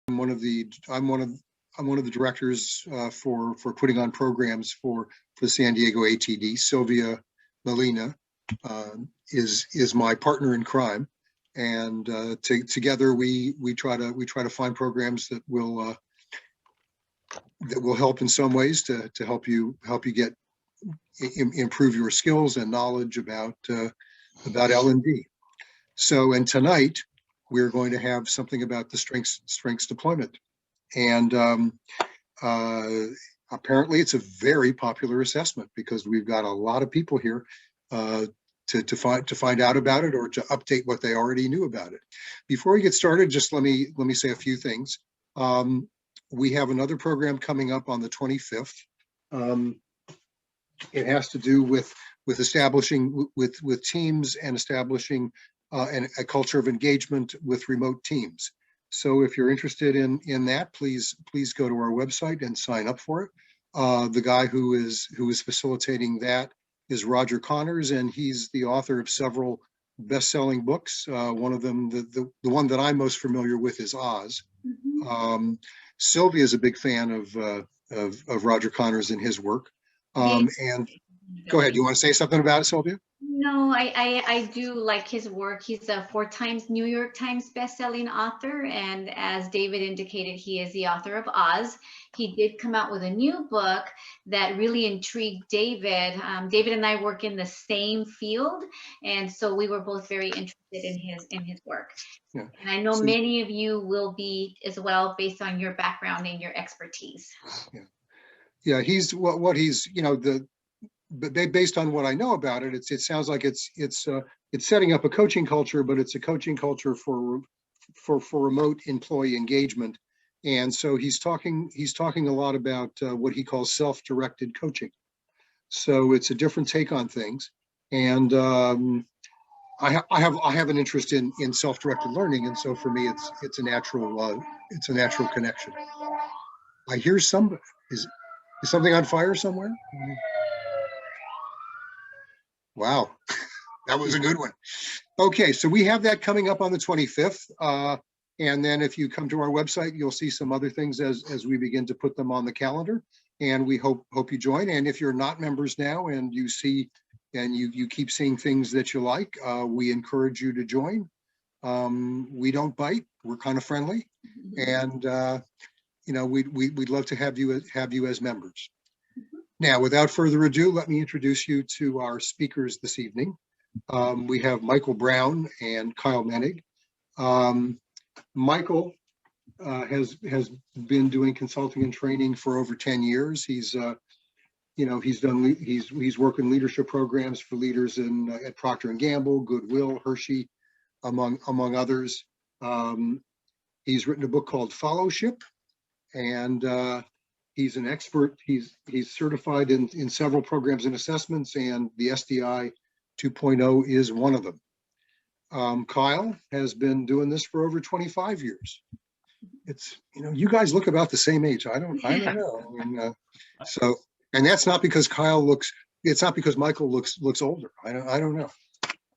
I'm one of the directors for putting on programs for San Diego ATD. Sylvia Molina is my partner in crime, and together we try to find programs that will help in some ways to help you improve your skills and knowledge about L&D. So, and tonight we're going to have something about the strengths deployment, and apparently it's a very popular assessment because we've got a lot of people here to find out about it or to update what they already knew about it. Before we get started, just let me say a few things. We have another program coming up on the 25th. It has to do with establishing with teams and establishing a culture of engagement with remote teams. So if you're interested in that, please go to our website and sign up for it. The guy who is facilitating that is Roger Connors, and he's the author of several best-selling books. One of them, the one that I'm most familiar with, is Oz. Mm-hmm. Sylvia is a big fan of Roger Connors and his work. And go ahead. You want to say something about it, Sylvia? No, I do like his work. He's a 4 times New York Times bestselling author. And as David indicated, he is the author of Oz. He did come out with a new book that really intrigued David. David and I work in the same field. And so we were both very interested in his work. Yeah. And I know many of you will be as well, based on your background and your expertise. Yeah. Yeah, he's what he's, but based on what I know about it, it sounds like it's setting up a coaching culture, but it's a coaching culture for remote employee engagement. And so he's talking a lot about what he calls self-directed coaching. So it's a different take on things. And I have an interest in self-directed learning, and so for me it's a natural connection. I hear somebody is something on fire somewhere? Wow, that was a good one. Okay, so we have that coming up on the 25th. And then if you come to our website, you'll see some other things as we begin to put them on the calendar. And we hope you join. And if you're not members now and you see and you keep seeing things that you like, we encourage you to join. We don't bite. We're kind of friendly. And we'd love to have you as members. Now, without further ado, let me introduce you to our speakers this evening. We have Michael Brown and Kyle Menig. Michael has been doing consulting and training for over 10 years. He's worked in leadership programs for leaders at Procter & Gamble, Goodwill, Hershey, among others. He's written a book called Fellowship, and he's an expert. He's certified in several programs and assessments, and the SDI 2.0 is one of them. Kyle has been doing this for over 25 years. It's, you guys look about the same age. I don't know. And, and that's not because it's not because Michael looks older. I don't know.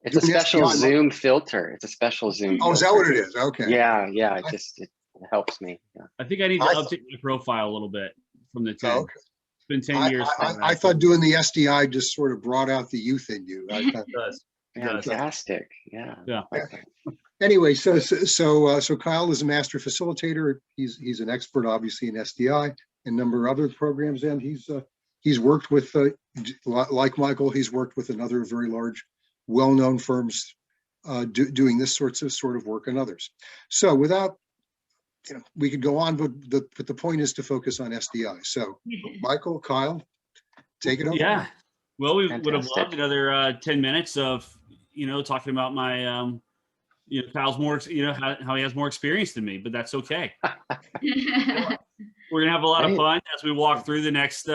It's a special Zoom filter. It's a special Zoom filter. Is that what it is? Okay. Yeah. It helps me. Yeah. I think I need to update my profile a little bit from the 10. Okay. It's been 10 years. I thought doing the SDI just sort of brought out the youth in you. It does. Fantastic. Yeah. Anyway, so Kyle is a master facilitator. He's an expert, obviously, in SDI and a number of other programs, and he's worked with, like Michael, he's worked with another very large, well-known firms doing this sort of work and others. So without, we could go on, but the point is to focus on SDI. So Michael, Kyle, take it over. Yeah. Well, we would have loved another 10 minutes of, talking about my, Kyle's more, how he has more experience than me, but that's okay. We're going to have a lot of fun as we walk through the next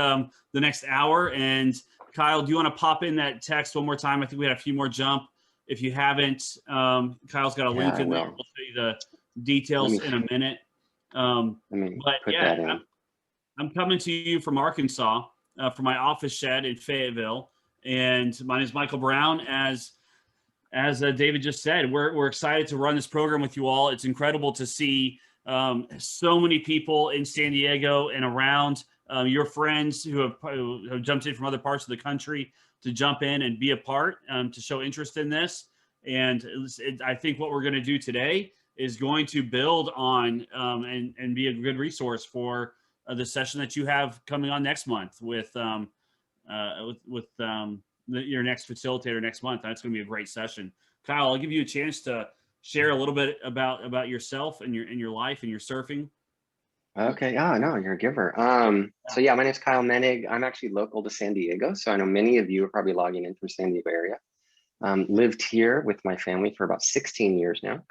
hour. And Kyle, do you want to pop in that text one more time? I think we had a few more jump. If you haven't, Kyle's got a link in there. We'll show you the details in a minute. I'm coming to you from Arkansas, from my office shed in Fayetteville. And my name is Michael Brown. As David just said, we're excited to run this program with you all. It's incredible to see So many people in San Diego and around, your friends who have jumped in from other parts of the country to jump in and be a part, to show interest in this. And I think what we're going to do today is going to build on and be a good resource for the session that you have coming on next month with your next facilitator next month. That's going to be a great session. Kyle, I'll give you a chance to share a little bit about yourself and your life and your surfing. Okay. Oh, no, you're a giver. So yeah, my name's Kyle Menig. I'm actually local to San Diego. So I know many of you are probably logging in from San Diego area. Lived here with my family for about 16 years now.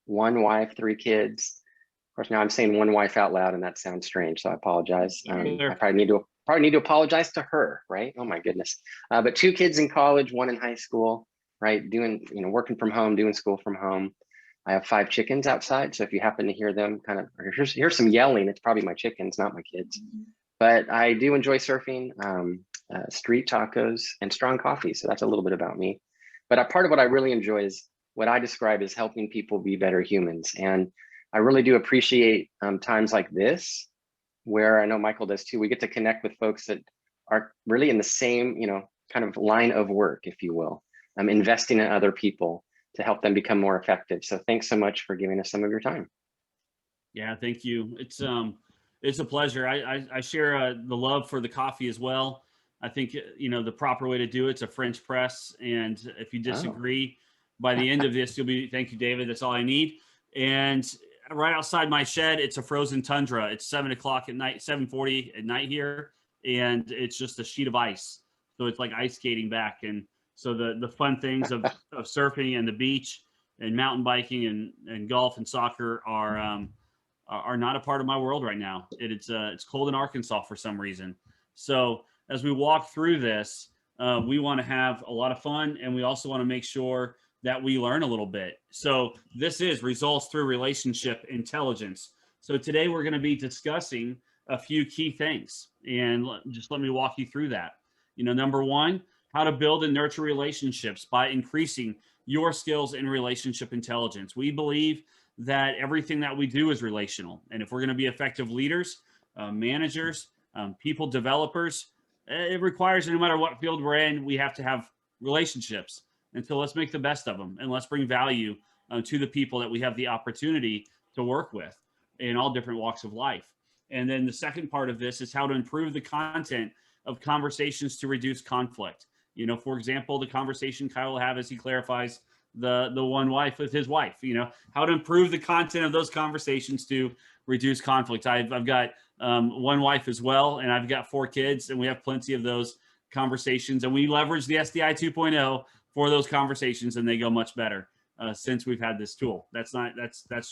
One wife, 3 kids. Of course, now I'm saying one wife out loud and that sounds strange. So I apologize. I probably need to apologize to her, right? Oh my goodness. But 2 kids in college, 1 in high school, right? Doing, working from home, doing school from home. I have 5 chickens outside. So if you happen to hear them kind of, or hear some yelling, it's probably my chickens, not my kids. But I do enjoy surfing, street tacos, and strong coffee. So that's a little bit about me. But part of what I really enjoy is what I describe as helping people be better humans. And I really do appreciate times like this, where I know Michael does too. We get to connect with folks that are really in the same, kind of line of work, if you will, investing in other people to help them become more effective. So thanks so much for giving us some of your time. Yeah, thank you. It's a pleasure. I share the love for the coffee as well. I think, the proper way to do it's a French press. And if you disagree, by the end of this, thank you, David. That's all I need. And right outside my shed, it's a frozen tundra. It's 7 o'clock at night, 7:40 at night here. And it's just a sheet of ice. So it's like ice skating back. And so the fun things of surfing and the beach and mountain biking and golf and soccer are not a part of my world right now. It's cold in Arkansas for some reason. So as we walk through this, we want to have a lot of fun, and we also want to make sure that we learn a little bit. So this is results through relationship intelligence. So today we're going to be discussing a few key things, and just let me walk you through that. Number 1, how to build and nurture relationships by increasing your skills in relationship intelligence. We believe that everything that we do is relational. And if we're going to be effective leaders, managers, people developers, it requires, no matter what field we're in, we have to have relationships. And so let's make the best of them, and let's bring value to the people that we have the opportunity to work with in all different walks of life. And then the second part of this is how to improve the content of conversations to reduce conflict. For example, the conversation Kyle will have as he clarifies the one wife with his wife, how to improve the content of those conversations to reduce conflict. I've got one wife as well, and I've got 4 kids, and we have plenty of those conversations, and we leverage the SDI 2.0 for those conversations, and they go much better since we've had this tool. That's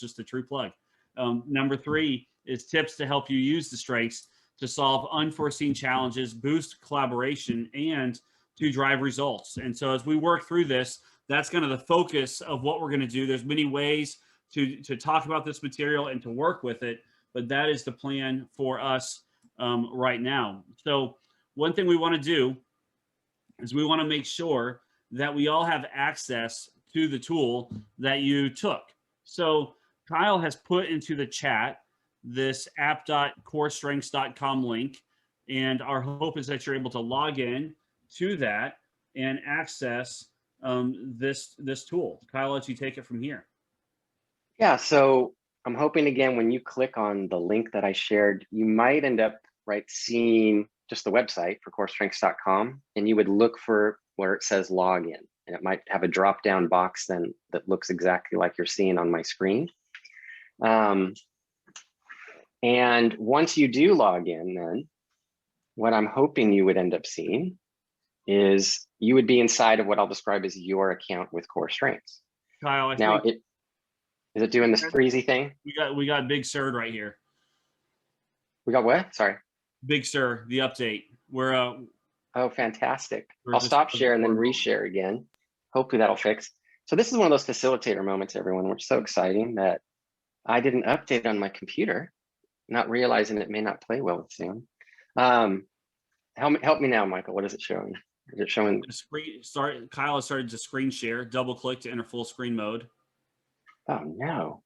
just a true plug. Number 3 is tips to help you use the strengths to solve unforeseen challenges, boost collaboration, and to drive results. And so as we work through this, that's kind of the focus of what we're going to do. There's many ways to talk about this material and to work with it, but that is the plan for us right now. So one thing we want to do is we want to make sure that we all have access to the tool that you took. So Kyle has put into the chat this app.corestrengths.com link, and our hope is that you're able to log in to that and access this tool. Kyle, I'll let you take it from here. Yeah, so I'm hoping, again, when you click on the link that I shared, you might end up seeing just the website for corestrengths.com, and you would look for where it says login, and it might have a drop down box then that looks exactly like you're seeing on my screen. And once you do log in, then what I'm hoping you would end up seeing is you would be inside of what I'll describe as your account with Core Strengths. Kyle, is it doing this freezy thing? We got Big Sur right here. We got what? Sorry. Big Sur, the update. Oh, fantastic. I'll stop share and then reshare again. Hopefully that'll fix. So this is one of those facilitator moments, everyone, which is so exciting that I did an update on my computer, not realizing it may not play well with Zoom. Help me now, Michael. What is it showing? Is it showing? Kyle has started to screen share. Double click to enter full screen mode. Oh no.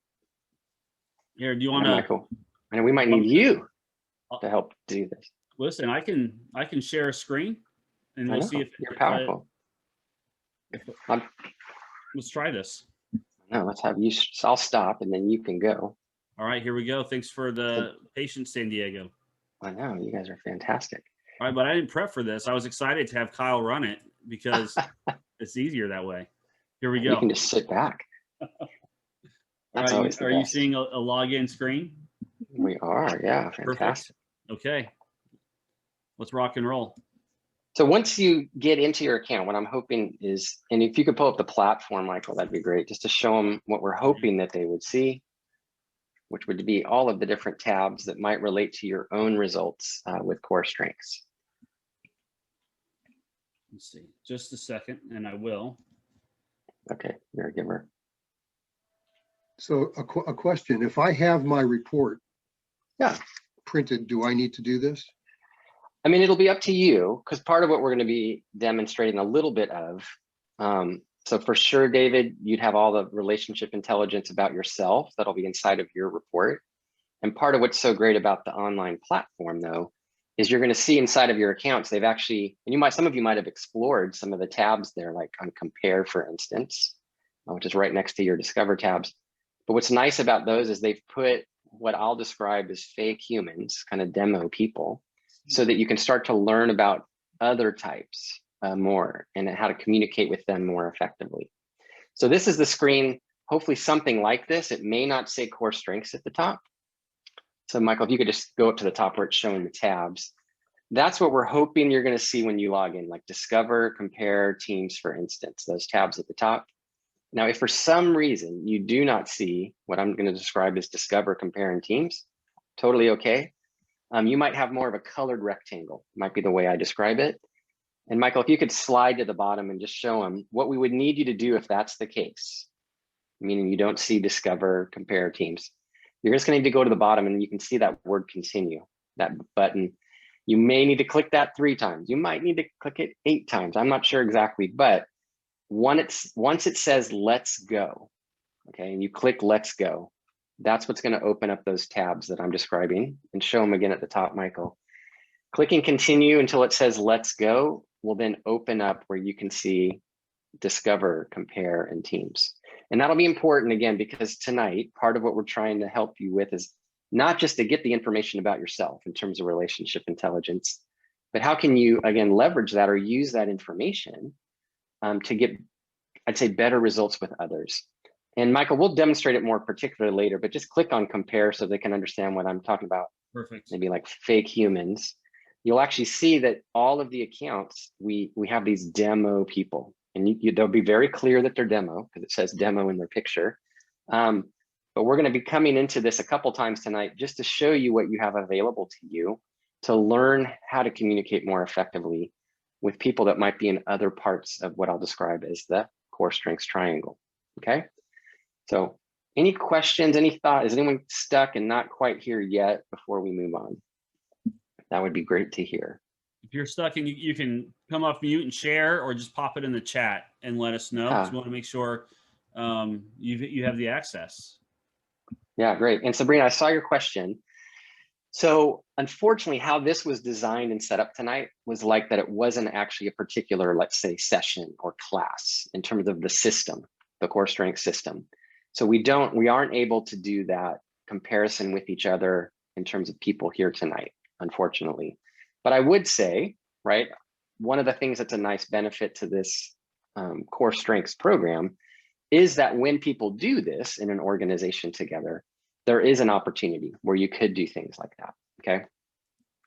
Here, do you Yeah, want to? Michael, I know we might need you to help do this. Listen, I can share a screen, and I we'll know, see if you're if powerful. let's try this. No, let's have you. I'll stop, and then you can go. All right, here we go. Thanks for the patience, San Diego. I know you guys are fantastic. All right, but I didn't prep for this. I was excited to have Kyle run it because it's easier that way. Here we go. You can just sit back. That's always the Are you best. seeing a login screen? We are, yeah, Perfect. fantastic. Okay, let's rock and roll. So once you get into your account, what I'm hoping is, and if you could pull up the platform, Michael, that'd be great, just to show them what we're hoping that they would see, which would be all of the different tabs that might relate to your own results with core strengths. Let's see, just a second, and I will. Okay, you're a giver. So a question, if I have my report Yeah. printed, do I need to do this? I mean, it'll be up to you, because part of what we're going to be demonstrating a little bit of. So for sure, David, you'd have all the relationship intelligence about yourself that'll be inside of your report. And part of what's so great about the online platform, though, is you're going to see inside of your accounts, they've actually, and some of you might have explored some of the tabs there, like on compare, for instance, which is right next to your discover tabs. But what's nice about those is they've put what I'll describe as fake humans, kind of demo people, so that you can start to learn about other types more and how to communicate with them more effectively. So this is the screen, hopefully something like this. It may not say core strengths at the top. So Michael, if you could just go up to the top where it's showing the tabs, that's what we're hoping you're going to see when you log in, like discover, compare, teams, for instance, those tabs at the top. Now, if for some reason you do not see what I'm going to describe as discover, compare, and teams, totally okay. You might have more of a colored rectangle, might be the way I describe it. And Michael, if you could slide to the bottom and just show them what we would need you to do if that's the case, meaning you don't see discover, compare, teams. You're just going to need to go to the bottom and you can see that word continue, that button. You may need to click that 3 times. You might need to click it 8 times. I'm not sure exactly, but once it says let's go, okay, and you click let's go, that's what's going to open up those tabs that I'm describing, and show them again at the top, Michael. Clicking continue until it says let's go will then open up where you can see discover, compare, and teams. And that'll be important again, because tonight, part of what we're trying to help you with is not just to get the information about yourself in terms of relationship intelligence, but how can you, again, leverage that or use that information to get, I'd say, better results with others. And Michael, we'll demonstrate it more particularly later, but just click on compare so they can understand what I'm talking about. Perfect. Maybe like fake humans. You'll actually see that all of the accounts, we have these demo people, and they'll be very clear that they're demo because it says demo in their picture. But we're going to be coming into this a couple times tonight just to show you what you have available to you to learn how to communicate more effectively with people that might be in other parts of what I'll describe as the core strengths triangle. Okay. So any questions, any thought? Is anyone stuck and not quite here yet before we move on? That would be great to hear. If you're stuck and you can come off mute and share, or just pop it in the chat and let us know, because we want to make sure you have the access. Yeah, great. And Sabrina, I saw your question. So unfortunately, how this was designed and set up tonight was like that it wasn't actually a particular, let's say, session or class in terms of the system, the core strength system. So we aren't able to do that comparison with each other in terms of people here tonight, unfortunately. But I would say, right, one of the things that's a nice benefit to this core strengths program is that when people do this in an organization together, there is an opportunity where you could do things like that, okay?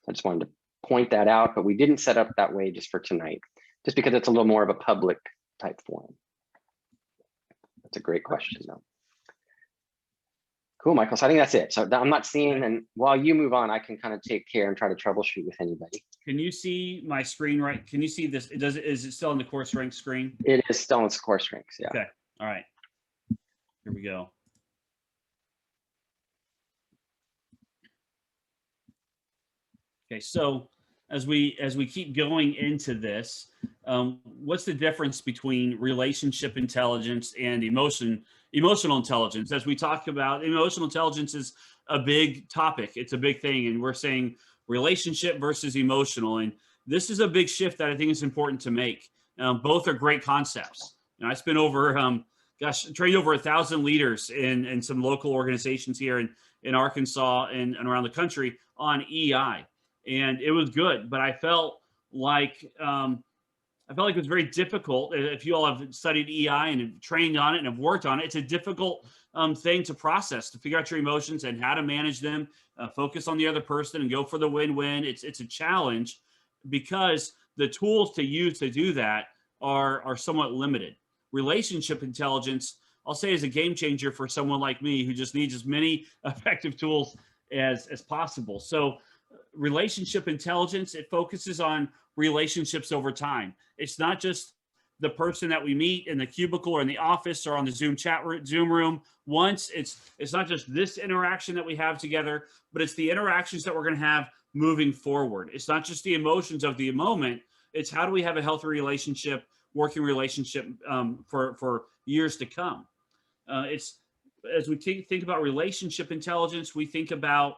I just wanted to point that out, but we didn't set up that way just for tonight, just because it's a little more of a public type forum. That's a great question though. Cool, Michael, so I think that's it. So I'm not seeing, and while you move on, I can kind of take care and try to troubleshoot with anybody. Can you see my screen right? Can you see this? Is it still on the core strength screen? It is still in core strengths, yeah. Okay, all right. Here we go. Okay, so as we keep going into this, what's the difference between relationship intelligence and emotional intelligence? As we talk about, emotional intelligence is a big topic. It's a big thing. And we're saying relationship versus emotional. And this is a big shift that I think is important to make. Both are great concepts. I spent over, trained over 1,000 leaders in some local organizations here in Arkansas and around the country on EI. And it was good, but I felt like it was very difficult. If you all have studied EI and have trained on it and have worked on it, it's a difficult thing to process, to figure out your emotions and how to manage them, focus on the other person and go for the win-win. It's a challenge because the tools to use to do that are somewhat limited. Relationship intelligence, I'll say, is a game changer for someone like me who just needs as many effective tools as possible. So relationship intelligence, it focuses on relationships over time. It's not just the person that we meet in the cubicle or in the office or on the Zoom room once. It's not just this interaction that we have together, but it's the interactions that we're going to have moving forward. It's not just the emotions of the moment. It's how do we have a healthy relationship, working relationship for years to come. It's as we think about relationship intelligence, we think about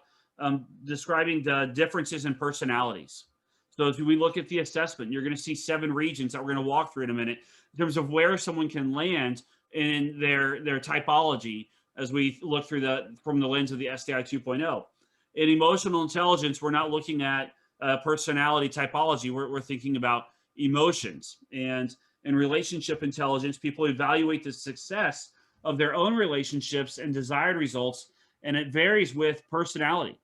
describing the differences in personalities. So as we look at the assessment, you're going to see 7 regions that we're going to walk through in a minute in terms of where someone can land in their typology as we look through from the lens of the SDI 2.0. In emotional intelligence, we're not looking at personality typology. We're thinking about emotions. And in relationship intelligence, people evaluate the success of their own relationships and desired results, and it varies with personality.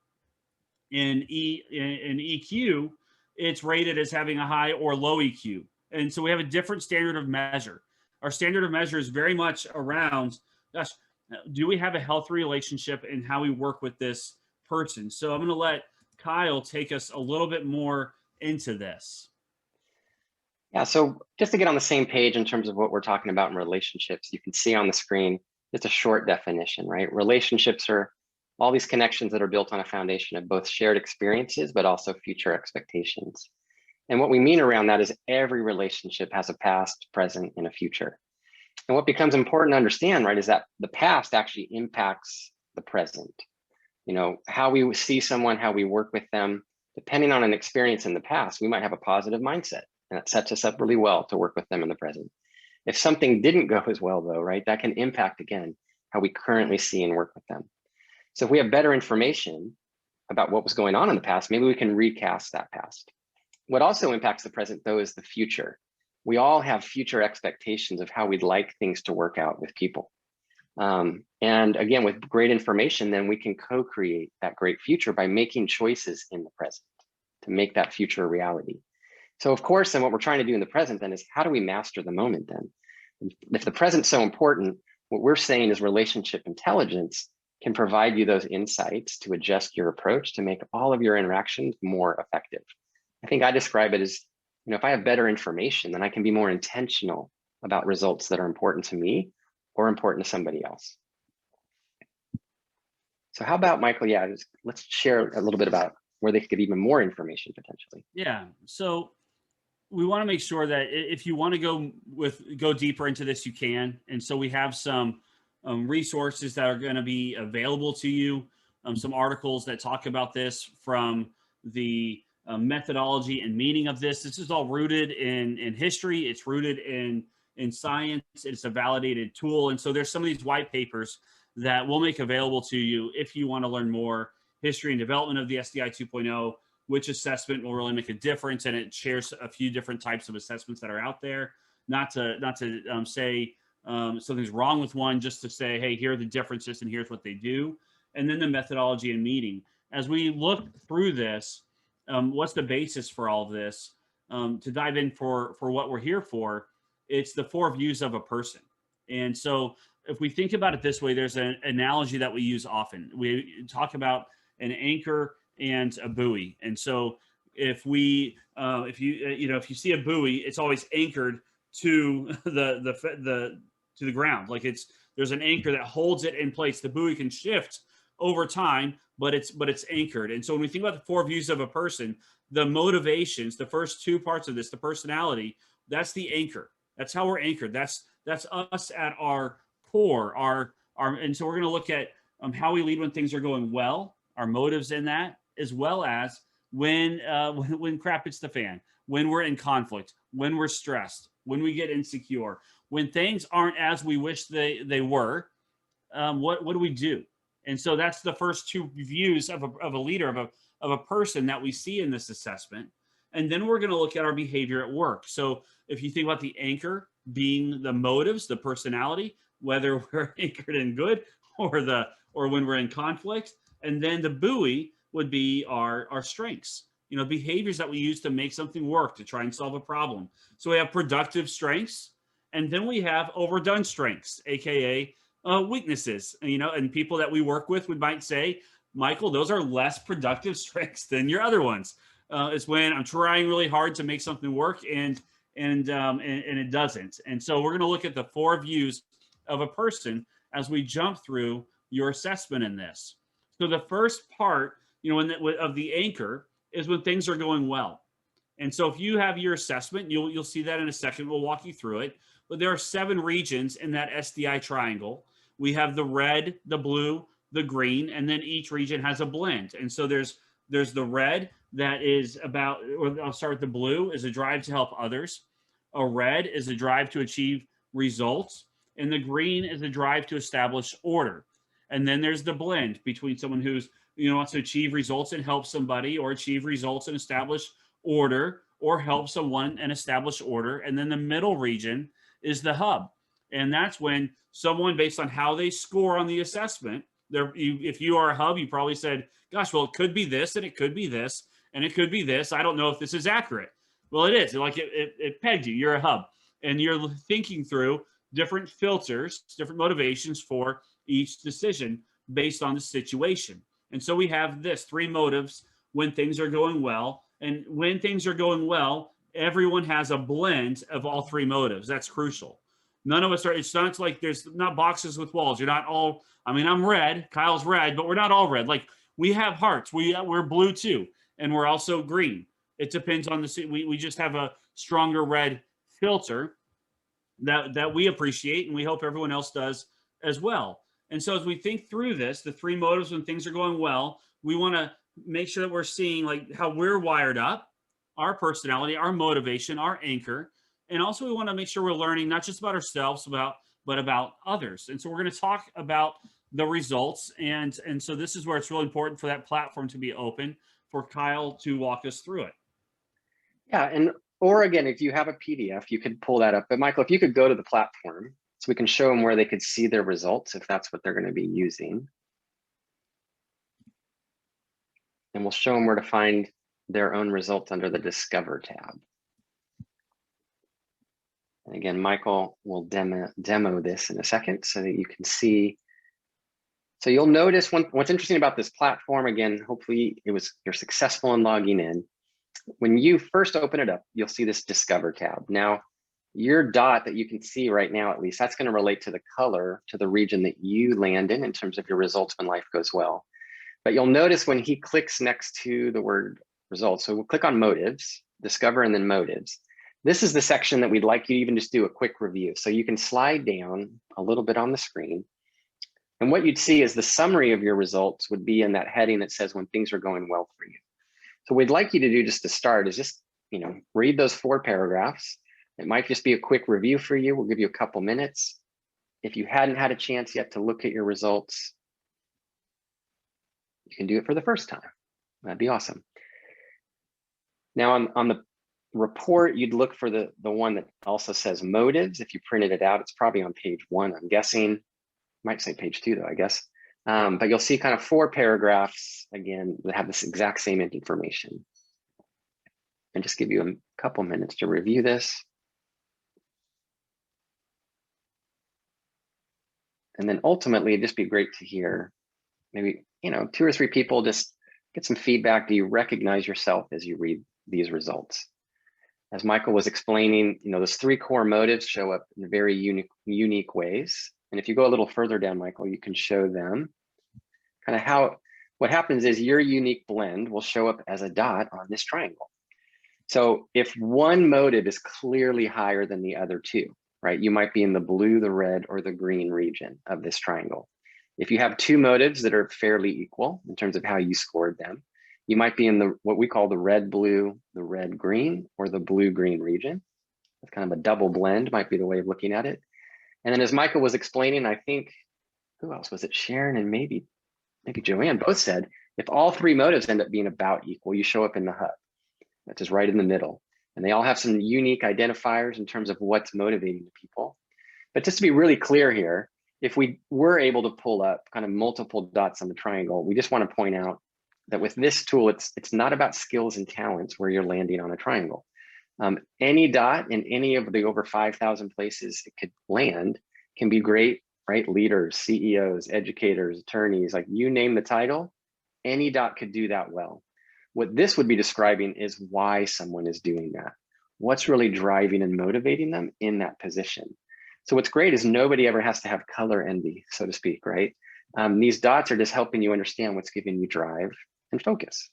In EQ, it's rated as having a high or low EQ. And so we have a different standard of measure. Our standard of measure is very much around, gosh, do we have a healthy relationship and how we work with this person? So I'm going to let Kyle take us a little bit more into this. Yeah, so just to get on the same page in terms of what we're talking about in relationships, you can see on the screen, it's a short definition, right? Relationships are all these connections that are built on a foundation of both shared experiences, but also future expectations. And what we mean around that is every relationship has a past, present, and a future. And what becomes important to understand, right, is that the past actually impacts the present. You know, how we see someone, how we work with them, depending on an experience in the past, we might have a positive mindset, and that sets us up really well to work with them in the present. If something didn't go as well, though, right, that can impact, again, how we currently see and work with them. So if we have better information about what was going on in the past, maybe we can recast that past. What also impacts the present, though, is the future. We all have future expectations of how we'd like things to work out with people. And again, with great information, then we can co-create that great future by making choices in the present to make that future a reality. So of course, then what we're trying to do in the present then is how do we master the moment then? If the present's so important, what we're saying is relationship intelligence can provide you those insights to adjust your approach to make all of your interactions more effective. I think I describe it as, you know, if I have better information, then I can be more intentional about results that are important to me or important to somebody else. So how about, Michael, yeah, let's share a little bit about where they could get even more information potentially. Yeah, so we want to make sure that if you want to go deeper into this, you can. And so we have some resources that are going to be available to you, some articles that talk about this from the methodology and meaning of this. This is all rooted in history. It's rooted in science. It's a validated tool. And so there's some of these white papers that we'll make available to you if you want to learn more history and development of the SDI 2.0, which assessment will really make a difference. And it shares a few different types of assessments that are out there. Not to say something's wrong with one, just to say, hey, here are the differences and here's what they do. And then the methodology and meaning. As we look through this, what's the basis for all of this? To dive in for what we're here for, it's the 4 views of a person. And so if we think about it this way, there's an analogy that we use often. We talk about an anchor and a buoy. And so if you see a buoy, it's always anchored to the ground. Like there's an anchor that holds it in place. The buoy can shift over time, but it's anchored. And so when we think about the 4 views of a person, the motivations, the first 2 parts of this, the personality, That's the anchor. That's how we're anchored. That's us at our core. And so we're going to look at how we lead when things are going well, our motives in that, as well as when crap hits the fan, when we're in conflict, when we're stressed, when we get insecure, when things aren't as we wish they were. What do we do? And so that's the first two views of a leader, of a person that we see in this assessment. And then we're going to look at our behavior at work. So if you think about the anchor being the motives, the personality, whether we're anchored in good or when we're in conflict, and then the buoy would be our strengths, behaviors that we use to make something work, to try and solve a problem. So we have productive strengths, and then we have overdone strengths, aka weaknesses. And people that we work with might say, Michael, those are less productive strengths than your other ones. It's when I'm trying really hard to make something work and it doesn't. And so we're going to look at the 4 views of a person as we jump through your assessment in this. So the first part, of the anchor is when things are going well. And so if you have your assessment, you'll see that in a second. We'll walk you through it. But there are 7 regions in that SDI triangle. We have the red, the blue, the green, and then each region has a blend. And so there's the red that is about, or I'll start with the blue, is a drive to help others. A red is a drive to achieve results. And the green is a drive to establish order. And then there's the blend between someone who's, wants to achieve results and help somebody, or achieve results and establish order, or help someone and establish order. And then the middle region is the hub. And that's when someone, based on how they score on the assessment, if you are a hub, you probably said, gosh, well, it could be this, and it could be this, and it could be this. I don't know if this is accurate. Well, it is. Like it pegged you. You're a hub. And you're thinking through different filters, different motivations for each decision based on the situation. And so we have 3 motives when things are going well. And when things are going well, everyone has a blend of all 3 motives. That's crucial. None of us are, it's not like there's not boxes with walls. You're not all, I'm red, Kyle's red, but we're not all red. Like, we have hearts. We're blue too. And we're also green. It depends on we just have a stronger red filter that we appreciate, and we hope everyone else does as well. And so as we think through this, the 3 motives when things are going well, we want to make sure that we're seeing like how we're wired up, our personality, our motivation, our anchor. And also we want to make sure we're learning not just about ourselves, but about others. And so we're going to talk about the results. And so this is where it's really important for that platform to be open for Kyle to walk us through it. Yeah, or again, if you have a PDF, you could pull that up. But Michael, if you could go to the platform so we can show them where they could see their results, if that's what they're going to be using. And we'll show them where to find their own results under the Discover tab. And again, Michael will demo this in a second so that you can see. So you'll notice what's interesting about this platform, again, hopefully you're successful in logging in. When you first open it up, you'll see this Discover tab. Now, your dot that you can see right now, at least, that's going to relate to the color, to the region that you land in terms of your results when life goes well. But you'll notice when he clicks next to the word results, so we'll click on motives, Discover, and then motives. This is the section that we'd like you to even just do a quick review. So you can slide down a little bit on the screen. And what you'd see is the summary of your results would be in that heading that says when things are going well for you. So what we'd like you to do just to start is just, read those 4 paragraphs. It might just be a quick review for you. We'll give you a couple minutes. If you hadn't had a chance yet to look at your results, you can do it for the first time. That'd be awesome. Now on the report, you'd look for the one that also says motives. If you printed it out, it's probably on page 1, I'm guessing. Might say page 2 though, I guess. But you'll see kind of 4 paragraphs, again, that have this exact same information. And just give you a couple minutes to review this. And then ultimately, it'd just be great to hear maybe, 2 or 3 people just get some feedback. Do you recognize yourself as you read these results? As Michael was explaining, those 3 core motives show up in very unique ways. And if you go a little further down, Michael, you can show them kind of what happens is your unique blend will show up as a dot on this triangle. So if one motive is clearly higher than the other two, right? You might be in the blue, the red, or the green region of this triangle. If you have two motives that are fairly equal in terms of how you scored them, you might be in the what we call the red blue, the red green, or the blue green region. It's kind of a double blend, might be the way of looking at it. And then as Michael was explaining, I think, who else was it? Sharon and maybe Joanne both said, if all three motives end up being about equal, you show up in the hub, which is right in the middle. And they all have some unique identifiers in terms of what's motivating the people. But just to be really clear here, if we were able to pull up kind of multiple dots on the triangle, we just want to point out that with this tool, it's not about skills and talents where you're landing on a triangle. Any dot in any of the over 5,000 places it could land can be great, right? Leaders, CEOs, educators, attorneys, like you name the title, any dot could do that well. What this would be describing is why someone is doing that. What's really driving and motivating them in that position. So what's great is nobody ever has to have color envy, so to speak, right? These dots are just helping you understand what's giving you drive and focus.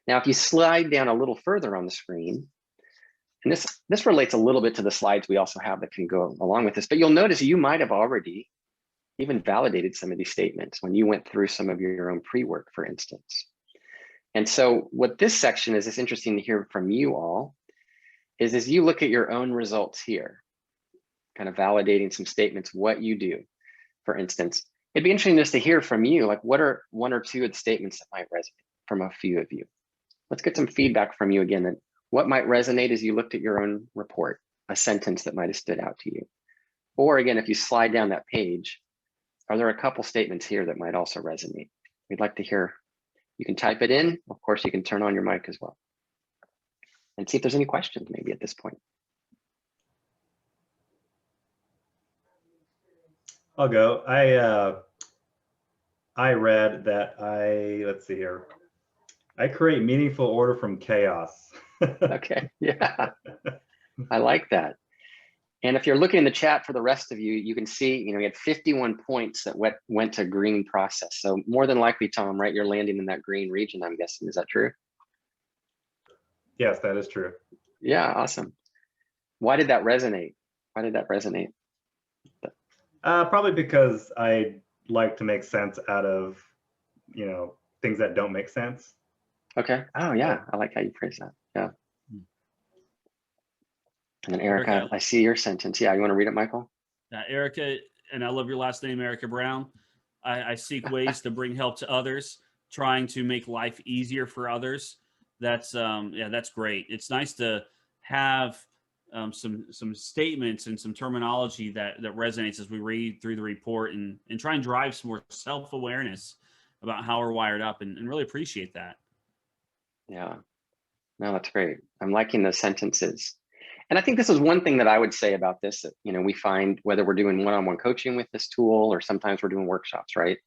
Now, if you slide down a little further on the screen, and this relates a little bit to the slides we also have that can go along with this, but you'll notice you might have already even validated some of these statements when you went through some of your own pre-work, for instance. And so what this section is interesting to hear from you all, is as you look at your own results here, kind of validating some statements, what you do, for instance, it'd be interesting just to hear from you, like what are one or two of the statements that might resonate from a few of you? Let's get some feedback from you again. That what might resonate as you looked at your own report, a sentence that might have stood out to you. Or again, if you slide down that page, are there a couple statements here that might also resonate? We'd like to hear. You can type it in. Of course, you can turn on your mic as well. And see if there's any questions maybe at this point. I'll go. I read that let's see here. I create meaningful order from chaos. Okay, yeah, I like that. And if you're looking in the chat for the rest of you, you can see, you had 51 points that went to green process. So more than likely, Tom, right, you're landing in that green region, I'm guessing. Is that true? Yes, that is true. Yeah, awesome. Why did that resonate? Why did that resonate? Probably because I like to make sense out of, things that don't make sense. Okay. Oh yeah, I like how you phrase that. Yeah. And then Erica, I see your sentence. Yeah, you want to read it, Michael? Erica, and I love your last name, Erica Brown. I seek ways to bring help to others, trying to make life easier for others. That's that's great. It's nice to have some statements and some terminology that resonates as we read through the report and try and drive some more self-awareness about how we're wired up, and really appreciate that. Yeah, no, that's great. I'm liking the sentences. And I think this is one thing that I would say about this, that, we find whether we're doing one-on-one coaching with this tool or sometimes we're doing workshops, right?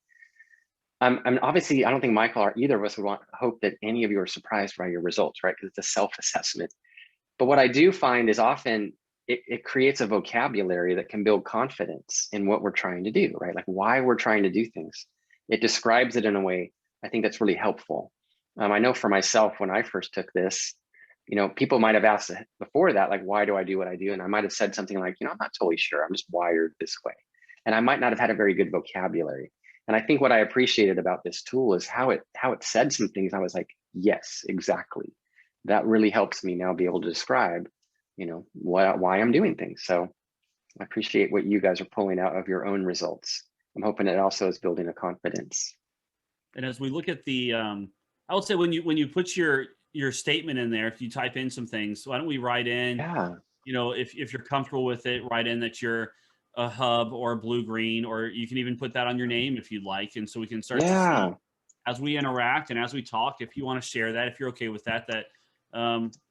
I'm obviously, I don't think Michael or either of us would hope that any of you are surprised by your results, right? Because it's a self-assessment. But what I do find is often it creates a vocabulary that can build confidence in what we're trying to do, right? Like why we're trying to do things. It describes it in a way I think that's really helpful. I know for myself, when I first took this, people might have asked before that, like, why do I do what I do? And I might have said something like, I'm not totally sure. I'm just wired this way. And I might not have had a very good vocabulary. And I think what I appreciated about this tool is how it said some things. I was like, yes, exactly. That really helps me now be able to describe, why I'm doing things. So I appreciate what you guys are pulling out of your own results. I'm hoping it also is building a confidence. And as we look at the, I would say when you put your statement in there, if you type in some things, why don't we write in, if you're comfortable with it, write in that you're a hub or a blue-green, or you can even put that on your name if you'd like. And so we can start to see as we interact and as we talk, if you want to share that, if you're okay with that,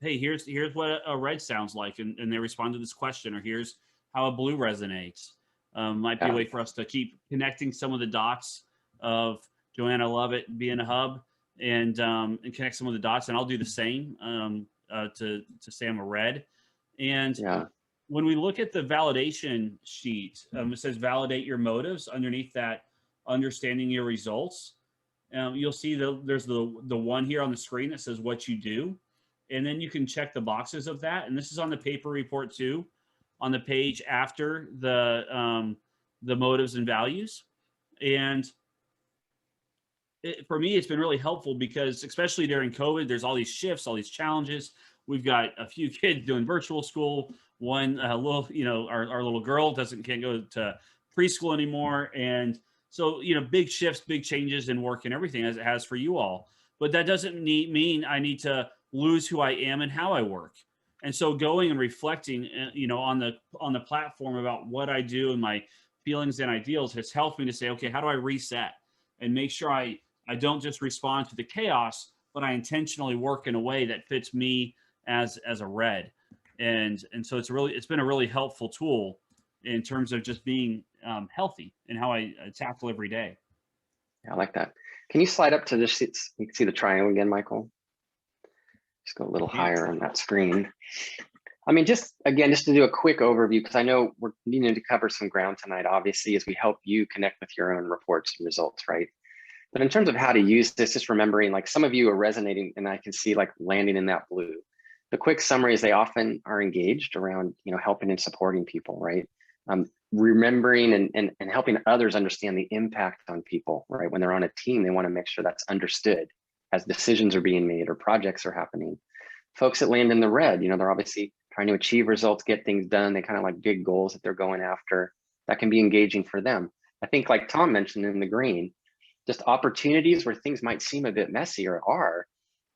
hey, here's what a red sounds like. And they respond to this question, or here's how a blue resonates. Might be a way for us to keep connecting some of the dots of Joanne, I love it, being a hub, and connect some of the dots. And I'll do the same to say I'm a red. And when we look at the validation sheet, it says validate your motives. Underneath that, understanding your results. You'll see there's the one here on the screen that says what you do. And then you can check the boxes of that. And this is on the paper report too, on the page after the motives and values. And for me, it's been really helpful because especially during COVID, there's all these shifts, all these challenges. We've got a few kids doing virtual school. One little, our little girl can't go to preschool anymore. And so, big shifts, big changes in work and everything, as it has for you all. But that doesn't mean I need to lose who I am and how I work. And so going and reflecting, on the platform about what I do and my feelings and ideals has helped me to say, okay, how do I reset and make sure I don't just respond to the chaos, but I intentionally work in a way that fits me as a red. And so it's been a really helpful tool in terms of just being healthy and how I tackle every day. Yeah, I like that. Can you slide up to this? You can see the triangle again, Michael. Just go a little higher on that screen. I mean, just to do a quick overview, because I know we're needing to cover some ground tonight, obviously, as we help you connect with your own reports and results, right? But in terms of how to use this, just remembering, like, some of you are resonating, and I can see like landing in that blue. The quick summary is they often are engaged around, helping and supporting people, right? Remembering and helping others understand the impact on people, right? When they're on a team, they want to make sure that's understood as decisions are being made or projects are happening. Folks that land in the red, they're obviously trying to achieve results, get things done. They kind of like big goals that they're going after. That can be engaging for them. I think, like Tom mentioned, in the green, just opportunities where things might seem a bit messy or are,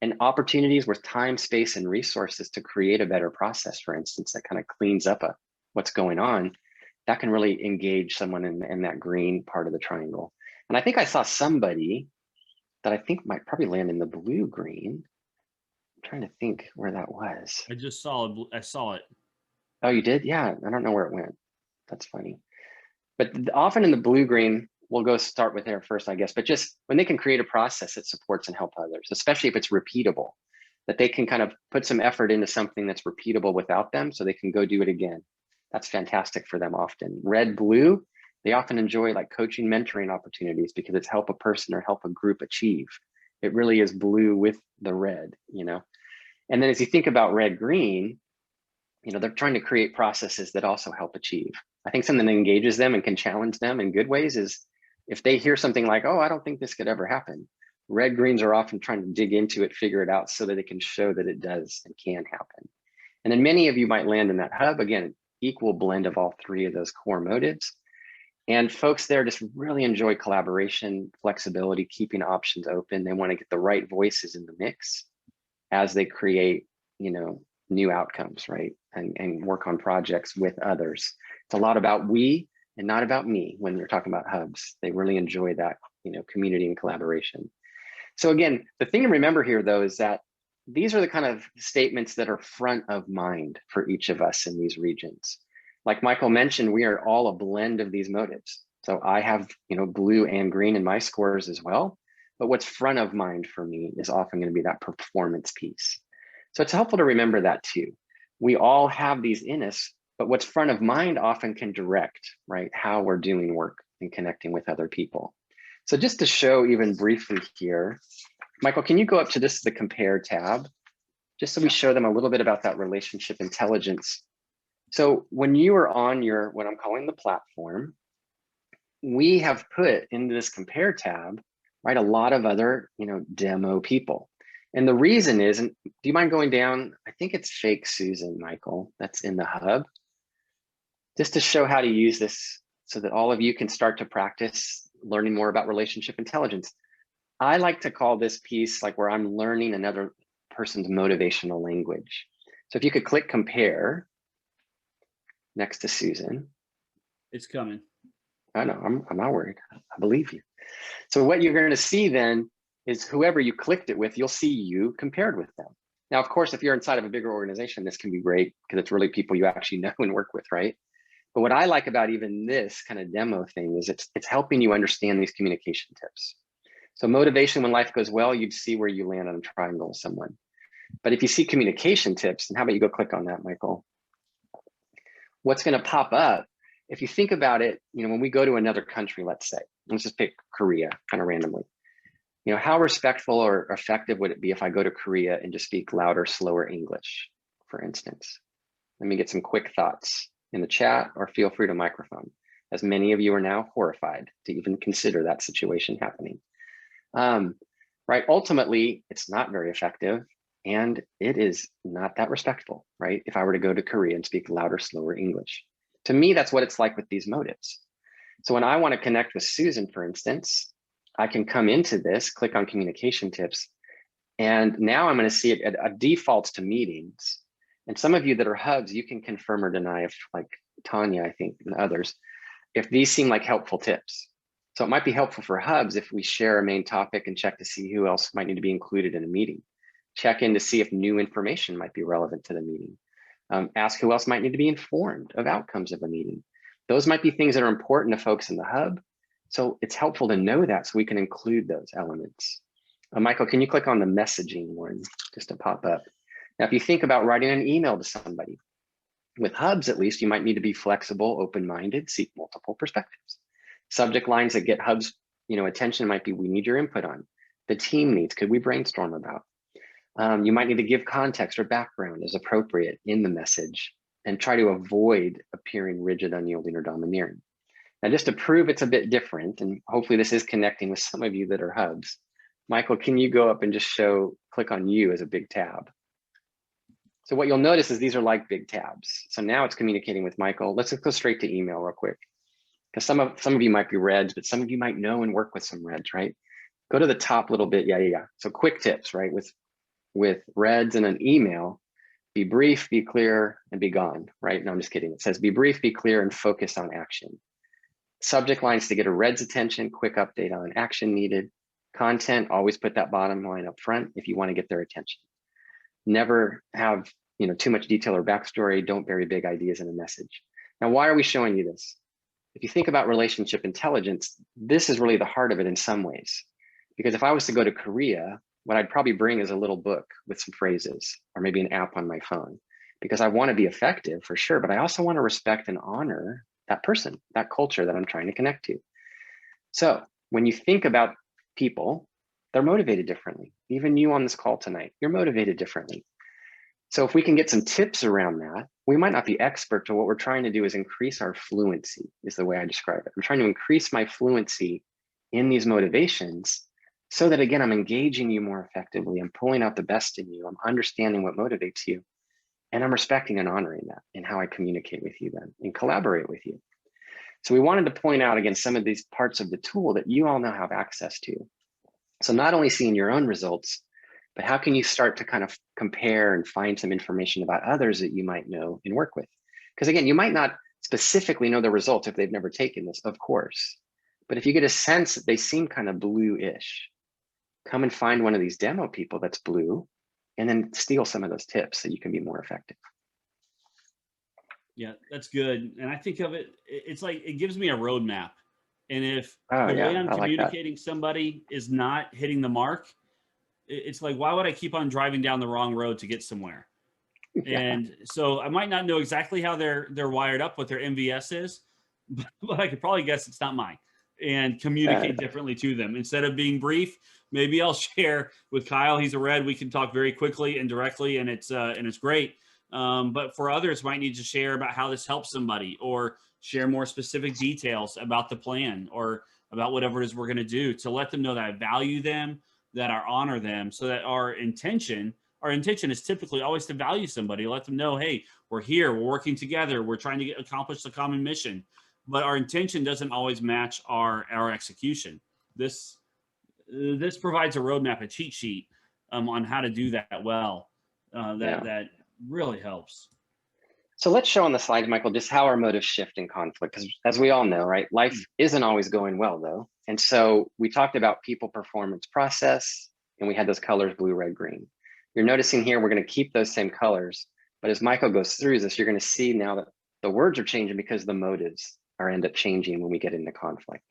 and opportunities with time, space, and resources to create a better process, for instance, that kind of cleans up what's going on. That can really engage someone in that green part of the triangle. And I think I saw somebody that I think might probably land in the blue-green. I'm trying to think where that was. I just saw it. I saw it. Oh, you did? Yeah, I don't know where it went. That's funny. But often in the blue-green, we'll go start with there first, I guess, but just when they can create a process that supports and help others, especially if it's repeatable, that they can kind of put some effort into something that's repeatable without them so they can go do it again. That's fantastic for them often. Red, blue, they often enjoy like coaching, mentoring opportunities because it's help a person or help a group achieve. It really is blue with the red, And then as you think about red, green, they're trying to create processes that also help achieve. I think something that engages them and can challenge them in good ways is if they hear something like, oh, I don't think this could ever happen. Red, greens are often trying to dig into it, figure it out so that they can show that it does and can happen. And then many of you might land in that hub. Again, equal blend of all three of those core motives. And folks there just really enjoy collaboration, flexibility, keeping options open. They want to get the right voices in the mix as they create, new outcomes, right? And work on projects with others. It's a lot about we and not about me when you're talking about hubs. They really enjoy that, community and collaboration. So again, the thing to remember here though, is that these are the kind of statements that are front of mind for each of us in these regions. Like Michael mentioned, we are all a blend of these motives. So I have, blue and green in my scores as well. But what's front of mind for me is often going to be that performance piece. So it's helpful to remember that too. We all have these in us, but what's front of mind often can direct, right, how we're doing work and connecting with other people. So just to show even briefly here, Michael, can you go up to the compare tab, just so we show them a little bit about that relationship intelligence. So when you are on what I'm calling the platform, we have put into this compare tab, right, a lot of other, demo people. And the reason is, and do you mind going down? I think it's Fake Susan, Michael, that's in the hub, just to show how to use this so that all of you can start to practice learning more about relationship intelligence. I like to call this piece like where I'm learning another person's motivational language. So if you could click compare next to Susan. It's coming. I know, I'm not worried. I believe you. So what you're going to see then is whoever you clicked it with, you'll see you compared with them. Now, of course, if you're inside of a bigger organization, this can be great because it's really people you actually know and work with, right? But what I like about even this kind of demo thing is it's helping you understand these communication tips. So motivation when life goes well, you'd see where you land on a triangle with someone. But if you see communication tips, and how about you go click on that, Michael? What's going to pop up, if you think about it, when we go to another country, let's say, let's just pick Korea kind of randomly. You know, how respectful or effective would it be if I go to Korea and just speak louder, slower English, for instance? Let me get some quick thoughts in the chat, or feel free to microphone, as many of you are now horrified to even consider that situation happening. Right, ultimately, it's not very effective, and it is not that respectful, right? If I were to go to Korea and speak louder, slower English. To me, that's what it's like with these motives. So when I want to connect with Susan, for instance, I can come into this, click on communication tips, and now I'm going to see it at defaults to meetings. And some of you that are hubs, you can confirm or deny if, like Tanya, I think, and others, if these seem like helpful tips. So it might be helpful for hubs if we share a main topic and check to see who else might need to be included in a meeting. Check in to see if new information might be relevant to the meeting. Ask who else might need to be informed of outcomes of a meeting. Those might be things that are important to folks in the hub. So it's helpful to know that so we can include those elements. Michael, can you click on the messaging one just to pop up? Now, if you think about writing an email to somebody, with hubs, at least, you might need to be flexible, open-minded, seek multiple perspectives. Subject lines that get hubs, attention might be, we need your input on. The team needs, could we brainstorm about? You might need to give context or background as appropriate in the message and try to avoid appearing rigid, unyielding, or domineering. Now, just to prove it's a bit different, and hopefully this is connecting with some of you that are hubs, Michael, can you go up and just click on you as a big tab? So what you'll notice is these are like big tabs. So now it's communicating with Michael. Let's just go straight to email real quick, because some of you might be reds, but some of you might know and work with some reds, right? Go to the top little bit, yeah. So quick tips, right? With reds and an email, be brief, be clear, and be gone, right? No, I'm just kidding. It says be brief, be clear, and focus on action. Subject lines to get a red's attention, quick update on action needed. Content, always put that bottom line up front if you want to get their attention. Never have too much detail or backstory. Don't bury big ideas in a message. Now, why are we showing you this? If you think about relationship intelligence, this is really the heart of it in some ways. Because if I was to go to Korea, what I'd probably bring is a little book with some phrases, or maybe an app on my phone, because I want to be effective for sure, but I also want to respect and honor that person, that culture that I'm trying to connect to. So when you think about people, they're motivated differently. Even you on this call tonight, you're motivated differently. So if we can get some tips around that, we might not be expert, but what we're trying to do is increase our fluency, is the way I describe it. I'm trying to increase my fluency in these motivations so that, again, I'm engaging you more effectively. I'm pulling out the best in you. I'm understanding what motivates you. And I'm respecting and honoring that in how I communicate with you then and collaborate with you. So we wanted to point out, again, some of these parts of the tool that you all now have access to. So not only seeing your own results, but how can you start to kind of compare and find some information about others that you might know and work with? Because again, you might not specifically know the results if they've never taken this, of course. But if you get a sense that they seem kind of blue-ish, come and find one of these demo people that's blue, and then steal some of those tips so you can be more effective. Yeah, that's good. And I think of it, it's like, it gives me a roadmap. And if the way I'm communicating somebody is not hitting the mark, it's like, why would I keep on driving down the wrong road to get somewhere? Yeah. And so I might not know exactly how they're wired up, what their MVS is, but I could probably guess it's not mine, and communicate differently to them. Instead of being brief, maybe I'll share with Kyle. He's a red. We can talk very quickly and directly, and it's great. But for others, might need to share about how this helps somebody, or share more specific details about the plan or about whatever it is we're going to do, to let them know that I value them, that I honor them, so that our intention is typically always to value somebody, let them know, hey, we're here, we're working together, we're trying to accomplish the common mission. But our intention doesn't always match our execution. This provides a roadmap, a cheat sheet on how to do that well. That really helps. So let's show on the slide, Michael, just how our motives shift in conflict. Because as we all know, right, life isn't always going well, though. And so we talked about people, performance, process, and we had those colors, blue, red, green. You're noticing here, we're going to keep those same colors. But as Michael goes through this, you're going to see now that the words are changing because the motives end up changing when we get into conflict.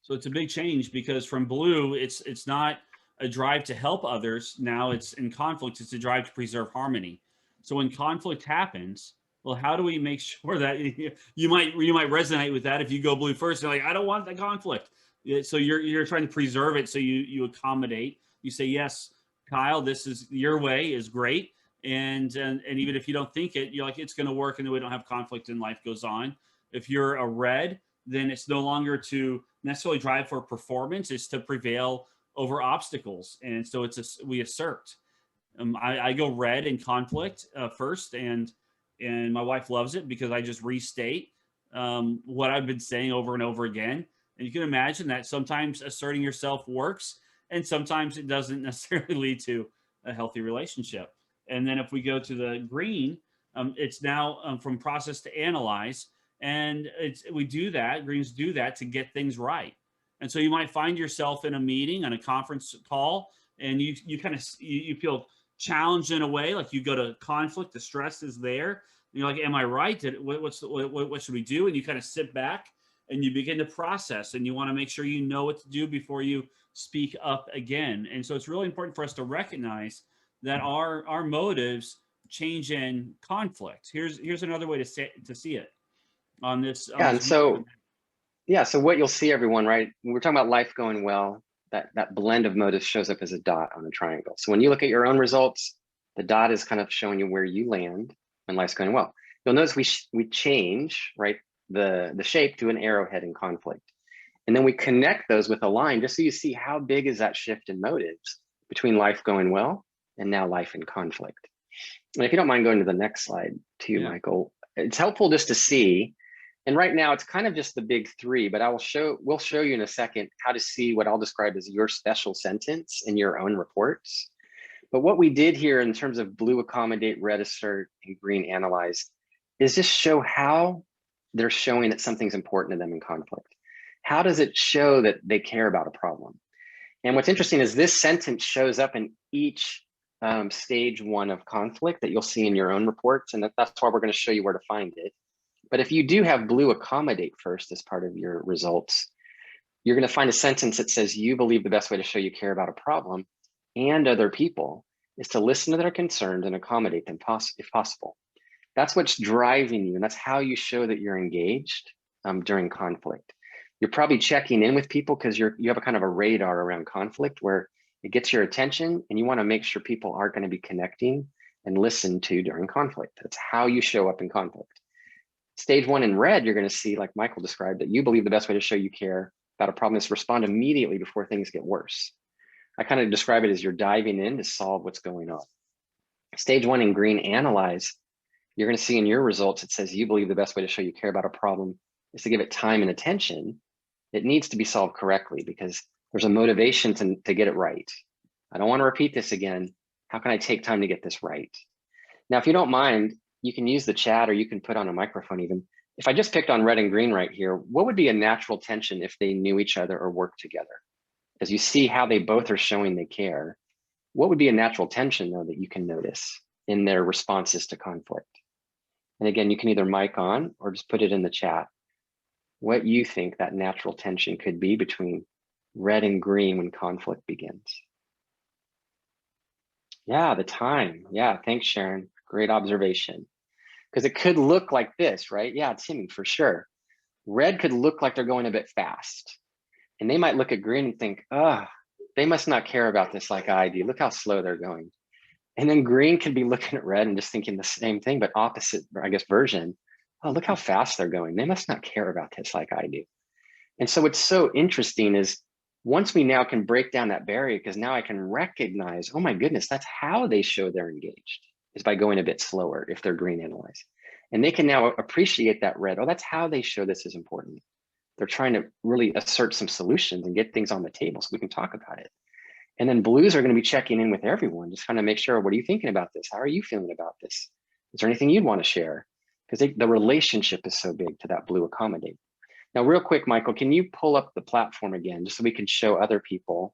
So it's a big change, because from blue, it's not a drive to help others. Now it's in conflict, it's a drive to preserve harmony. So when conflict happens, well, how do we make sure that you might resonate with that if you go blue first? You're like, I don't want the conflict. So you're trying to preserve it. So you accommodate. You say, yes, Kyle, this is your way is great. And even if you don't think it, you're like, it's going to work, and then we don't have conflict and life goes on. If you're a red, then it's no longer to necessarily drive for performance. It's to prevail over obstacles. And so we assert. I go red in conflict first, and my wife loves it because I just restate what I've been saying over and over again. And you can imagine that sometimes asserting yourself works, and sometimes it doesn't necessarily lead to a healthy relationship. And then if we go to the green, it's now from process to analyze, and we do that. Greens do that to get things right. And so you might find yourself in a meeting, on a conference call, and you kind of you feel challenged in a way, like you go to conflict, the stress is there. And you're like, am I right? What should we do? And you kind of sit back and you begin to process, and you want to make sure you know what to do before you speak up again. And so it's really important for us to recognize that our motives change in conflict. Here's another way to see it on this. Yeah, and so what you'll see, everyone, right? When we're talking about life going well, that blend of motives shows up as a dot on a triangle. So when you look at your own results, the dot is kind of showing you where you land when life's going well. You'll notice we change, right, the shape to an arrowhead in conflict. And then we connect those with a line, just so you see how big is that shift in motives between life going well and now life in conflict. And if you don't mind going to the next slide too, Michael, it's helpful just to see. And right now it's kind of just the big three, but we'll show you in a second how to see what I'll describe as your special sentence in your own reports. But what we did here in terms of blue accommodate, red assert, and green analyze is just show how they're showing that something's important to them in conflict. How does it show that they care about a problem? And what's interesting is this sentence shows up in each stage one of conflict that you'll see in your own reports. And that's why we're going to show you where to find it. But if you do have blue accommodate first as part of your results, you're going to find a sentence that says you believe the best way to show you care about a problem and other people is to listen to their concerns and accommodate them if possible. That's what's driving you, and that's how you show that you're engaged during conflict. You're probably checking in with people because you have a kind of a radar around conflict where it gets your attention, and you want to make sure people are going to be connecting and listened to during conflict. That's how you show up in conflict. Stage one in red, you're going to see, like Michael described, that you believe the best way to show you care about a problem is to respond immediately before things get worse. I kind of describe it as you're diving in to solve what's going on. Stage one in green, analyze, you're going to see in your results, it says you believe the best way to show you care about a problem is to give it time and attention. It needs to be solved correctly because there's a motivation to get it right. I don't want to repeat this again. How can I take time to get this right? Now, if you don't mind, you can use the chat or you can put on a microphone even. If I just picked on red and green right here, what would be a natural tension if they knew each other or worked together? As you see how they both are showing they care, what would be a natural tension though that you can notice in their responses to conflict? And again, you can either mic on or just put it in the chat. What you think that natural tension could be between red and green when conflict begins. Yeah, the time. Yeah, thanks, Sharon. Great observation. Because it could look like this, right? Yeah, Timmy, for sure. Red could look like they're going a bit fast. And they might look at green and think, they must not care about this like I do. Look how slow they're going. And then green could be looking at red and just thinking the same thing, but opposite, I guess, version. Oh, look how fast they're going. They must not care about this like I do. And so what's so interesting is once we now can break down that barrier, because now I can recognize, oh my goodness, that's how they show they're engaged, is by going a bit slower if they're green analyze. And they can now appreciate that red. Oh, that's how they show this is important. They're trying to really assert some solutions and get things on the table so we can talk about it. And then blues are going to be checking in with everyone, just kind of make sure, what are you thinking about this? How are you feeling about this? Is there anything you'd want to share? Because the relationship is so big to that blue accommodate. Now, real quick, Michael, can you pull up the platform again, just so we can show other people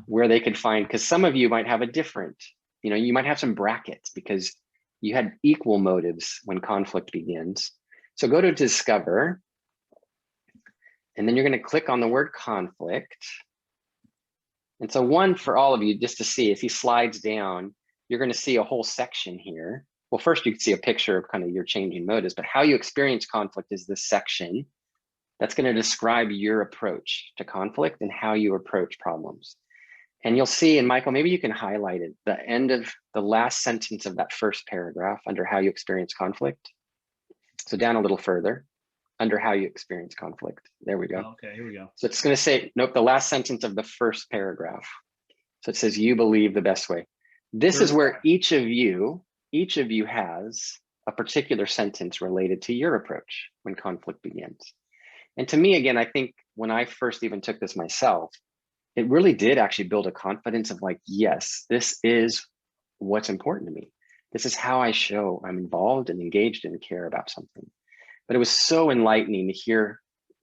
where they could find, because some of you might have a different, you might have some brackets because you had equal motives when conflict begins. So go to discover, and then you're going to click on the word conflict. And so one for all of you, just to see, if he slides down, you're going to see a whole section here. Well, first you can see a picture of kind of your changing motives, but how you experience conflict is this section. that's going to describe your approach to conflict and how you approach problems. And you'll see, and Michael, maybe you can highlight it, the end of the last sentence of that first paragraph under how you experience conflict. So down a little further, under how you experience conflict. There we go. Oh, okay, here we go. So it's going to say, nope, the last sentence of the first paragraph. So it says, you believe the best way. This is where each of you has a particular sentence related to your approach when conflict begins. And to me, again, I think when I first even took this myself, it really did actually build a confidence of like, yes, this is what's important to me. This is how I show I'm involved and engaged and care about something. But it was so enlightening to hear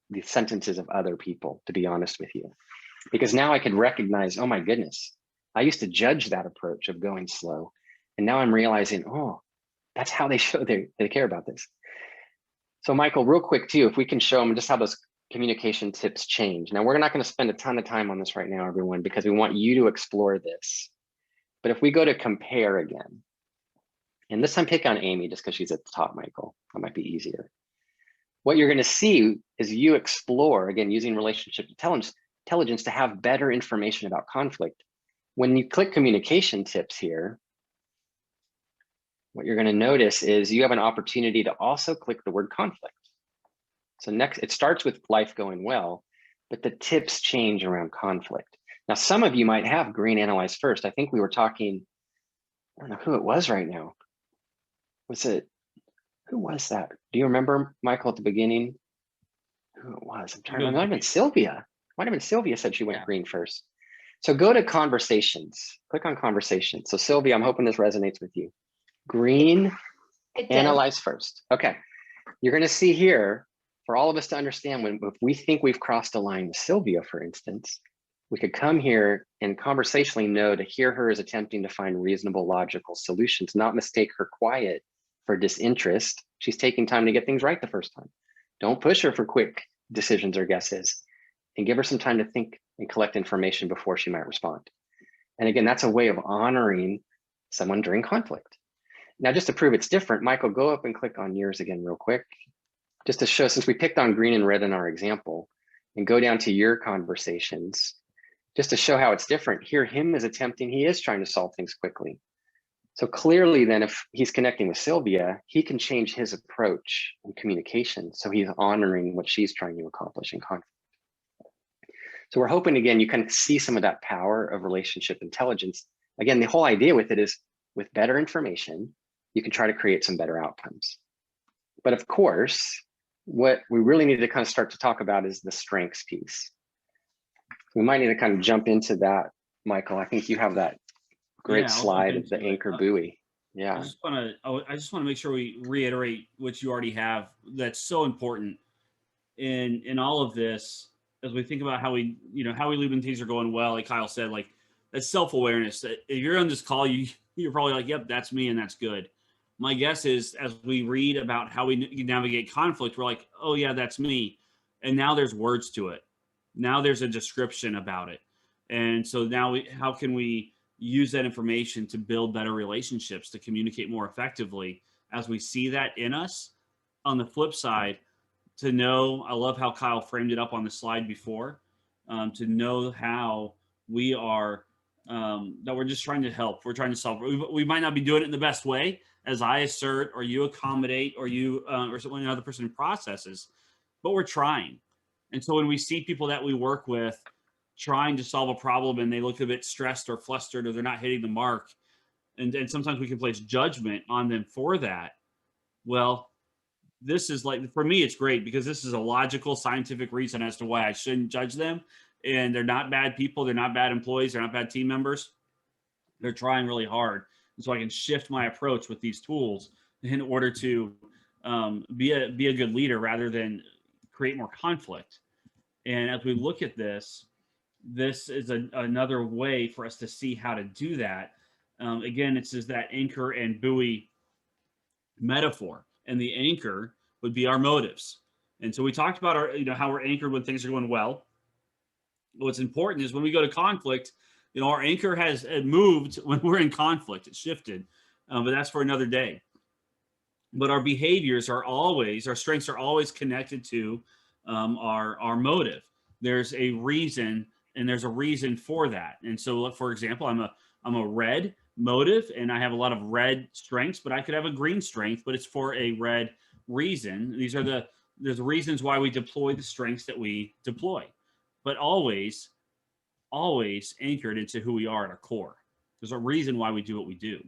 the sentences of other people, to be honest with you, because now I could recognize, oh my goodness, I used to judge that approach of going slow. And now I'm realizing, oh, that's how they show they care about this. So Michael, real quick too, if we can show them just how those communication tips change. Now, we're not going to spend a ton of time on this right now, everyone, because we want you to explore this. But if we go to compare again, and this time pick on Amy just because she's at the top, Michael, that might be easier. What you're going to see is you explore, again, using relationship intelligence to have better information about conflict. When you click communication tips here, what you're going to notice is you have an opportunity to also click the word conflict. So next, it starts with life going well, but the tips change around conflict. Now, some of you might have green analyze first. I think we were talking, I don't know who it was right now. Who was that? Do you remember, Michael, at the beginning? Who it was? I'm trying to remember. It might have been Sylvia. Might have been Sylvia said she went green first. So go to conversations, click on conversations. So Sylvia, I'm hoping this resonates with you. Green, analyze first. Okay, you're gonna see here, for all of us to understand, if we think we've crossed a line with Sylvia, for instance, we could come here and conversationally know to hear her as attempting to find reasonable, logical solutions, not mistake her quiet for disinterest. She's taking time to get things right the first time. Don't push her for quick decisions or guesses, and give her some time to think and collect information before she might respond. And again, that's a way of honoring someone during conflict. Now, just to prove it's different, Michael, go up and click on yours again real quick, just to show, since we picked on green and red in our example, and go down to your conversations, just to show how it's different. Here, he is trying to solve things quickly. So clearly then, if he's connecting with Sylvia, he can change his approach in communication. So he's honoring what she's trying to accomplish in conflict. So we're hoping, again, you can see some of that power of relationship intelligence. Again, the whole idea with it is with better information, you can try to create some better outcomes. But of course, what we really need to kind of start to talk about is the strengths piece. We might need to kind of jump into that, Michael. I think you have that great slide of the anchor buoy. Yeah. I just want to make sure we reiterate what you already have. That's so important in all of this, as we think about how we leave when things are going well. Like Kyle said, like that's self-awareness. If you're on this call, you're probably like, yep, that's me, and that's good. My guess is, as we read about how we navigate conflict, we're like, oh yeah, that's me. And now there's words to it. Now there's a description about it. And so now how can we use that information to build better relationships, to communicate more effectively as we see that in us? On the flip side, to know, I love how Kyle framed it up on the slide before, to know how we are, that we're just trying to help. We're trying to solve. We might not be doing it in the best way, as I assert, or you accommodate, or you, or someone, another person processes, but we're trying. And so when we see people that we work with trying to solve a problem and they look a bit stressed or flustered, or they're not hitting the mark, and sometimes we can place judgment on them for that. Well, this is like, for me, it's great because this is a logical, scientific reason as to why I shouldn't judge them. And they're not bad people. They're not bad employees. They're not bad team members. They're trying really hard. And so I can shift my approach with these tools in order to be a good leader rather than create more conflict. And as we look at this is another way for us to see how to do that. Again, it's just that anchor and buoy metaphor. And the anchor would be our motives. And so we talked about how we're anchored when things are going well. What's important is when we go to conflict, our anchor has moved when we're in conflict. It's shifted, but that's for another day. But our behaviors are always, our strengths are always connected to our motive. There's a reason, and there's a reason for that. And so, look, for example, I'm a red motive, and I have a lot of red strengths, but I could have a green strength, but it's for a red reason. There's reasons why we deploy the strengths that we deploy, but always anchored into who we are at our core. There's a reason why we do what we do.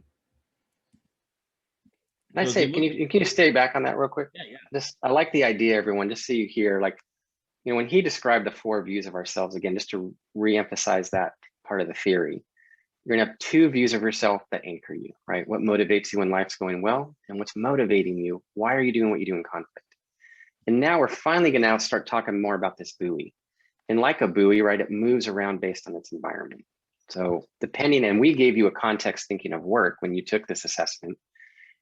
Can I say, can you stay back on that real quick? Yeah. Just, I like the idea, everyone, just so you hear, like, you know, when he described the 4 views of ourselves, again, just to reemphasize that part of the theory, you're gonna have 2 views of yourself that anchor you, right? What motivates you when life's going well, and what's motivating you? Why are you doing what you do in conflict? And now we're finally gonna now start talking more about this buoy. And like a buoy, right, it moves around based on its environment. So depending, and we gave you a context thinking of work when you took this assessment.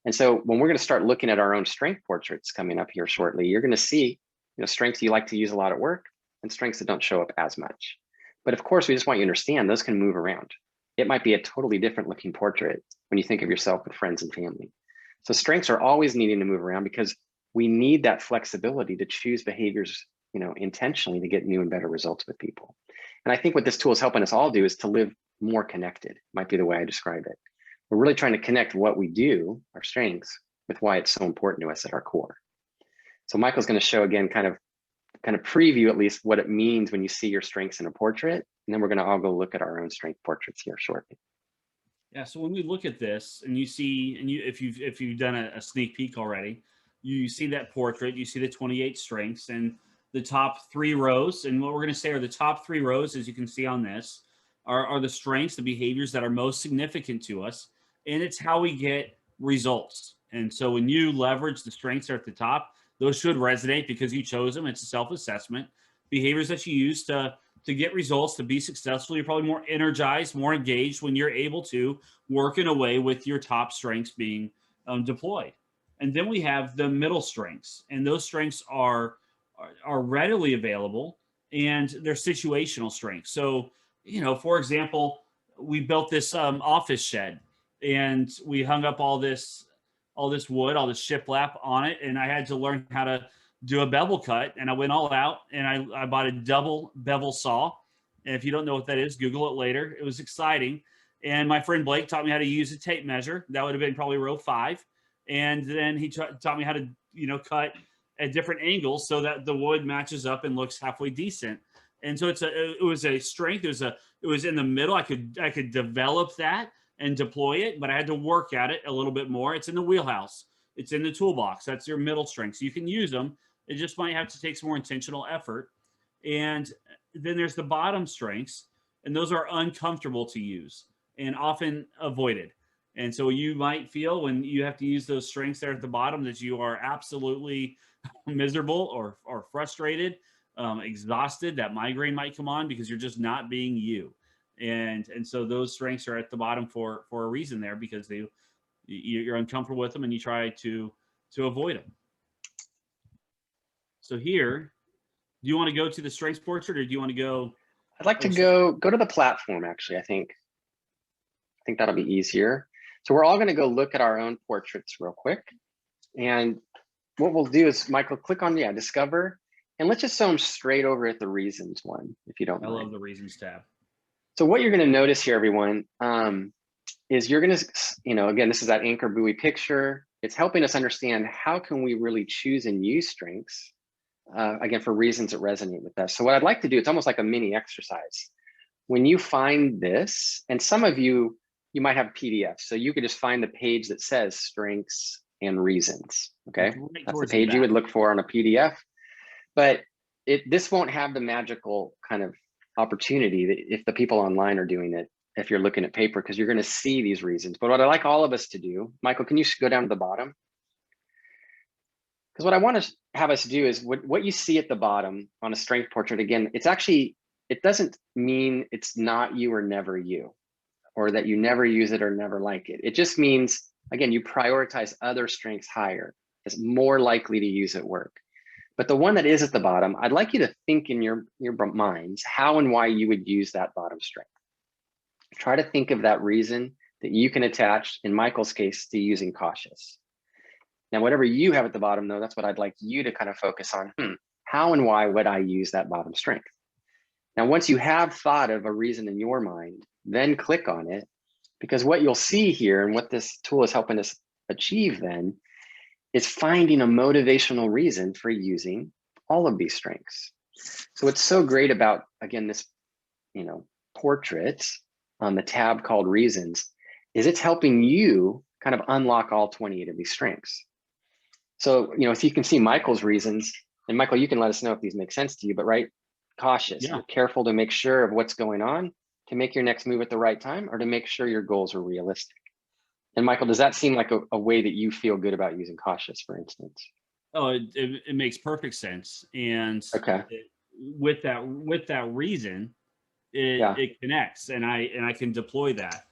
And so when we're going to start looking at our own strength portraits coming up here shortly, you're going to see, you know, strengths you like to use a lot at work and strengths that don't show up as much. But of course, we just want you to understand those can move around. It might be a totally different looking portrait when you think of yourself with friends and family. So strengths are always needing to move around because we need that flexibility to choose behaviors, you know, intentionally to get new and better results with people. And I think what this tool is helping us all do is to live more connected, might be the way I describe it. We're really trying to connect what we do, our strengths, with why it's so important to us at our core. So Michael's going to show again, kind of preview at least what it means when you see your strengths in a portrait, and then we're going to all go look at our own strength portraits here shortly. Yeah. So when we look at this, and you see, and if you've done a sneak peek already, you see that portrait, you see the 28 strengths, and the top 3 rows. And what we're going to say are the top 3 rows, as you can see on this, are the strengths, the behaviors that are most significant to us. And it's how we get results. And so when you leverage the strengths that are at the top, those should resonate because you chose them. It's a self-assessment. Behaviors that you use to get results, to be successful, you're probably more energized, more engaged when you're able to work in a way with your top strengths being deployed. And then we have the middle strengths, and those strengths are readily available, and they're situational strengths. So, you know, for example, we built this office shed, and we hung up all this wood, all this shiplap on it, and I had to learn how to do a bevel cut, and I went all out, and I bought a double bevel saw. And if you don't know what that is, Google it later. It was exciting. And my friend Blake taught me how to use a tape measure. That would have been probably row 5. And then he taught me how to, you know, cut at different angles so that the wood matches up and looks halfway decent. And so it was a strength. It was in the middle. I could develop that and deploy it, but I had to work at it a little bit more. It's in the wheelhouse. It's in the toolbox. That's your middle strength. So you can use them. It just might have to take some more intentional effort. And then there's the bottom strengths, and those are uncomfortable to use and often avoided. And so you might feel when you have to use those strengths there at the bottom that you are absolutely miserable or frustrated, exhausted. That migraine might come on because you're just not being you. And so those strengths are at the bottom for a reason there, because you're uncomfortable with them and you try to avoid them. So here, do you want to go to the strengths portrait, or do you want to go? I'd like to go to the platform, actually. I think that'll be easier. So we're all going to go look at our own portraits real quick. And what we'll do is, Michael, click on, discover, and let's just zoom straight over at the reasons one, if you don't mind. I love the reasons tab. So what you're going to notice here, everyone, is you're going to, again, this is that anchor buoy picture. It's helping us understand how can we really choose and use strengths, again, for reasons that resonate with us. So what I'd like to do, it's almost like a mini exercise. When you find this, and some of you might have PDFs, so you could just find the page that says strengths and reasons, okay? That's the page you would look for on a PDF. But this won't have the magical kind of opportunity that if the people online are doing it, if you're looking at paper, because you're going to see these reasons. But what I'd like all of us to do, Michael, can you go down to the bottom? Because what I want to have us do is what you see at the bottom on a strength portrait, again, it doesn't mean it's not you or never you, or that you never use it or never like it. It just means, again, you prioritize other strengths higher, as more likely to use at work. But the one that is at the bottom, I'd like you to think in your minds how and why you would use that bottom strength. Try to think of that reason that you can attach, in Michael's case, to using cautious. Now, whatever you have at the bottom, though, that's what I'd like you to kind of focus on. how and why would I use that bottom strength? Now, once you have thought of a reason in your mind, then click on it, because what you'll see here and what this tool is helping us achieve then is finding a motivational reason for using all of these strengths. So what's so great about, again, this, portrait on the tab called reasons is it's helping you kind of unlock all 28 of these strengths. So, if you can see Michael's reasons, and Michael, you can let us know if these make sense to you, but right, cautious, Yeah. You're careful to make sure of what's going on, to make your next move at the right time, or to make sure your goals are realistic. And Michael, does that seem like a way that you feel good about using cautious, for instance? Oh, it makes perfect sense. And Okay. With that reason, it connects, and I can deploy that.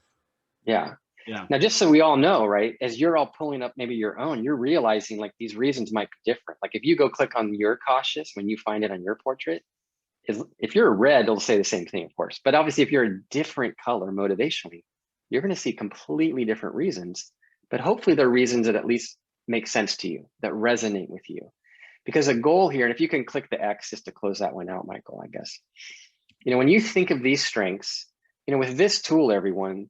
Yeah. Yeah. Now, just so we all know, right, as you're all pulling up maybe your own, you're realizing like these reasons might be different. Like if you go click on your cautious when you find it on your portrait, if you're a red, it'll say the same thing, of course. But obviously, if you're a different color motivationally, you're going to see completely different reasons. But hopefully, they're reasons that at least make sense to you, that resonate with you. Because a goal here, and if you can click the X just to close that one out, Michael, I guess. When you think of these strengths, with this tool, everyone,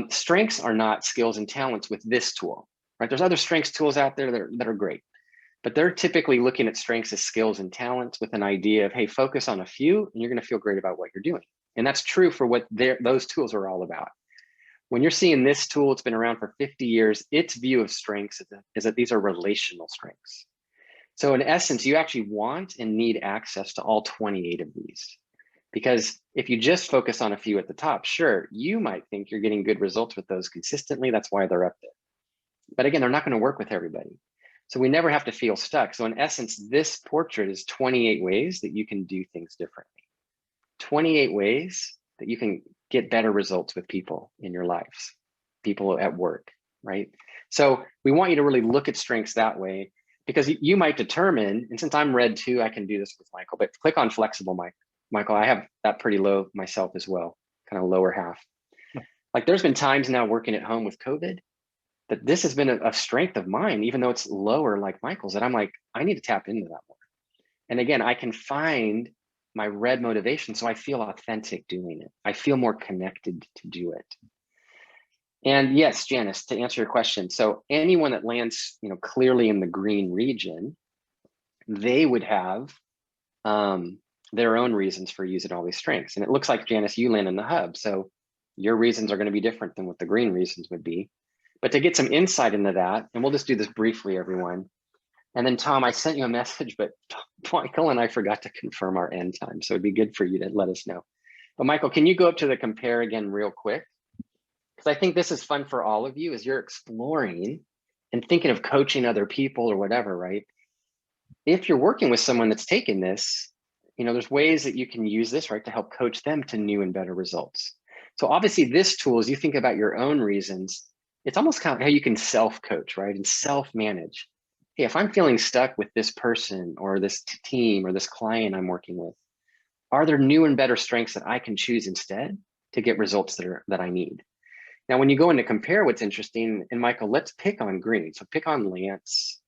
strengths are not skills and talents with this tool, right? There's other strengths tools out there that are great. But they're typically looking at strengths as skills and talents with an idea of, hey, focus on a few and you're going to feel great about what you're doing. And that's true for what those tools are all about. When you're seeing this tool, it's been around for 50 years, its view of strengths is that these are relational strengths. So in essence, you actually want and need access to all 28 of these. Because if you just focus on a few at the top, sure, you might think you're getting good results with those consistently. That's why they're up there. But again, they're not going to work with everybody. So we never have to feel stuck. So in essence, this portrait is 28 ways that you can do things differently. 28 ways that you can get better results with people in your lives, people at work, right? So we want you to really look at strengths that way, because you might determine, and since I'm red too, I can do this with Michael, but click on flexible, Michael. I have that pretty low myself as well, kind of lower half. Like there's been times now working at home with COVID that this has been a strength of mine, even though it's lower like Michael's, that I'm like, I need to tap into that more. And again, I can find my red motivation, so I feel authentic doing it. I feel more connected to do it. And yes, Janice, to answer your question, so anyone that lands, clearly in the green region, they would have their own reasons for using all these strengths. And it looks like, Janice, you land in the hub, so your reasons are going to be different than what the green reasons would be. But to get some insight into that, and we'll just do this briefly, everyone. And then Tom, I sent you a message, but Michael and I forgot to confirm our end time. So it'd be good for you to let us know. But Michael, can you go up to the compare again real quick? Because I think this is fun for all of you as you're exploring and thinking of coaching other people or whatever, right? If you're working with someone that's taken this, there's ways that you can use this, right, to help coach them to new and better results. So obviously this tool, as you think about your own reasons, it's almost kind of how you can self-coach, right? And self-manage. Hey, if I'm feeling stuck with this person or this team or this client I'm working with, are there new and better strengths that I can choose instead to get results that I need? Now, when you go into compare, what's interesting, and Michael, let's pick on green. So pick on Lance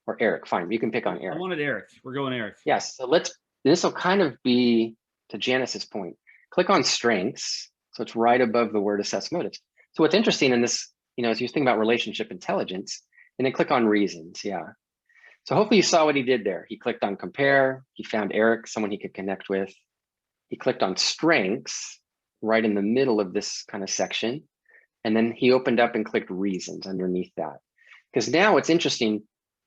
or Eric. Fine, you can pick on Eric. I wanted Eric. We're going Eric. Yes, so this will kind of be, to Janice's point, click on strengths. So it's right above the word assess motives. So what's interesting in this, as you think about relationship intelligence, and then click on reasons, yeah. So hopefully you saw what he did there. He clicked on compare, he found Eric, someone he could connect with. He clicked on strengths right in the middle of this kind of section. And then he opened up and clicked reasons underneath that. Because now what's interesting,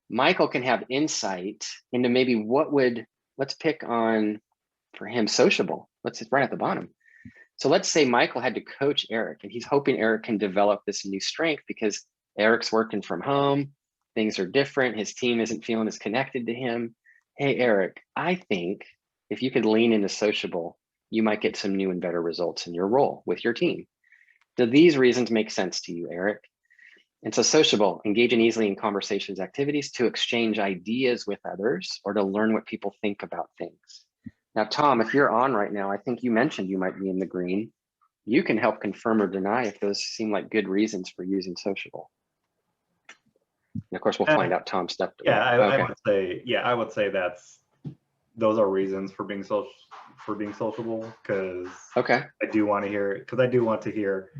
Michael can have insight into maybe let's pick on, for him, sociable. It's right at the bottom. So let's say Michael had to coach Eric and he's hoping Eric can develop this new strength because Eric's working from home, things are different, his team isn't feeling as connected to him. Hey, Eric, I think if you could lean into sociable, you might get some new and better results in your role with your team. Do these reasons make sense to you, Eric? And so sociable, engaging easily in conversations, activities to exchange ideas with others or to learn what people think about things. Now, Tom, if you're on right now, I think you mentioned you might be in the green. You can help confirm or deny if those seem like good reasons for using sociable. And of course, we'll find out Tom's stuff. Yeah, I Okay. would say, I would say those are reasons for being sociable, because Okay. I do want to hear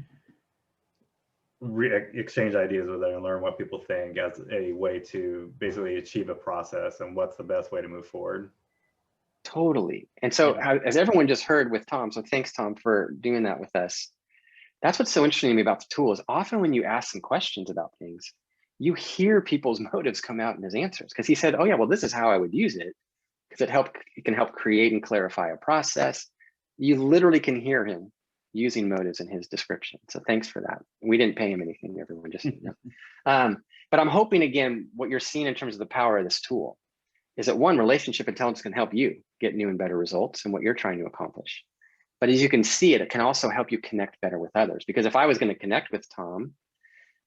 exchange ideas with it and learn what people think as a way to basically achieve a process and what's the best way to move forward. Totally. And so as everyone just heard with Tom, so thanks, Tom, for doing that with us. That's what's so interesting to me about the tool is often when you ask some questions about things, you hear people's motives come out in his answers. Because he said, oh yeah, well, this is how I would use it. Because it can help create and clarify a process. You literally can hear him using motives in his description. So thanks for that. We didn't pay him anything, everyone, just so you know. But I'm hoping, again, what you're seeing in terms of the power of this tool is that one, relationship intelligence can help you get new and better results in what you're trying to accomplish. But as you can see it can also help you connect better with others. Because if I was going to connect with Tom,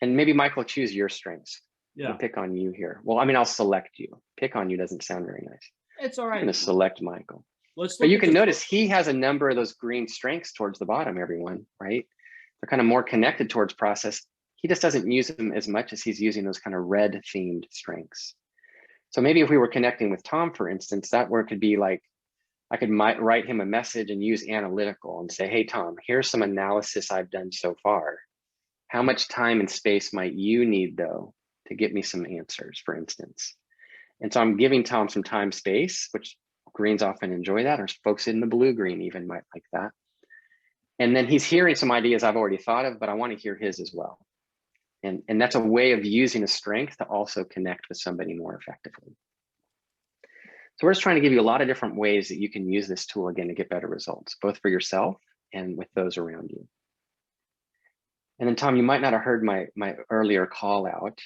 and maybe Michael, choose your strengths. Yeah. We'll pick on you here. Well, I mean, I'll select you. Pick on you doesn't sound very nice. It's all I'm right. going to select Michael. But you can notice he has a number of those green strengths towards the bottom, everyone, right? They're kind of more connected towards process. He just doesn't use them as much as he's using those kind of red themed strengths. So maybe if we were connecting with Tom, for instance, that word could be like, I could write him a message and use analytical and say, hey, Tom, here's some analysis I've done so far. How much time and space might you need, though, to get me some answers, for instance? And so I'm giving Tom some time, space, which greens often enjoy that, or folks in the blue green even might like that. And then he's hearing some ideas I've already thought of, but I want to hear his as well. And that's a way of using a strength to also connect with somebody more effectively. So we're just trying to give you a lot of different ways that you can use this tool, again, to get better results, both for yourself and with those around you. And then Tom, you might not have heard my earlier call out.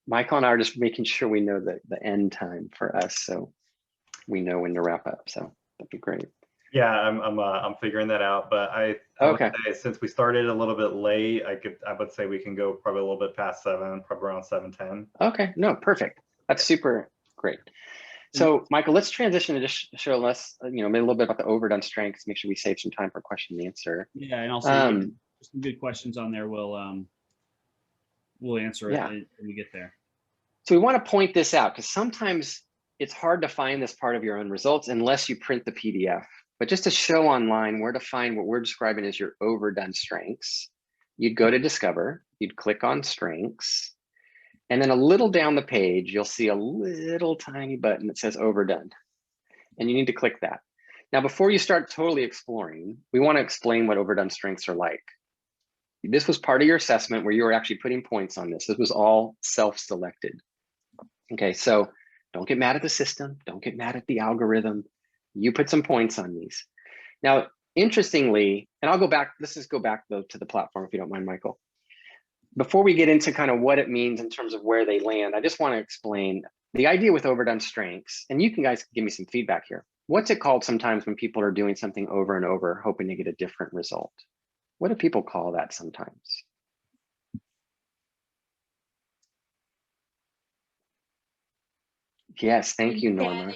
Michael and I are just making sure we know the end time for us, so we know when to wrap up. So that'd be great. Yeah, I'm figuring that out, but I would say since we started a little bit late, I would say we can go probably a little bit past 7, probably around 7:10. Okay, no, perfect. That's super great. So Michael, let's transition to just show us, maybe a little bit about the overdone strengths. Make sure we save some time for question and answer. Yeah, and also some good questions on there. We'll answer it when we get there. So we want to point this out because sometimes it's hard to find this part of your own results unless you print the PDF. But just to show online where to find what we're describing as your overdone strengths, you'd go to Discover, you'd click on Strengths, and then a little down the page, you'll see a little tiny button that says Overdone. And you need to click that. Now, before you start totally exploring, we want to explain what overdone strengths are like. This was part of your assessment where you were actually putting points on this. This was all self-selected. Okay, so don't get mad at the system. Don't get mad at the algorithm. You put some points on these. Now, interestingly, and I'll go back, let's just go back though to the platform if you don't mind, Michael. Before we get into kind of what it means in terms of where they land, I just want to explain the idea with overdone strengths, and you can guys give me some feedback here. What's it called sometimes when people are doing something over and over, hoping to get a different result? What do people call that sometimes? Yes, thank you, Norma.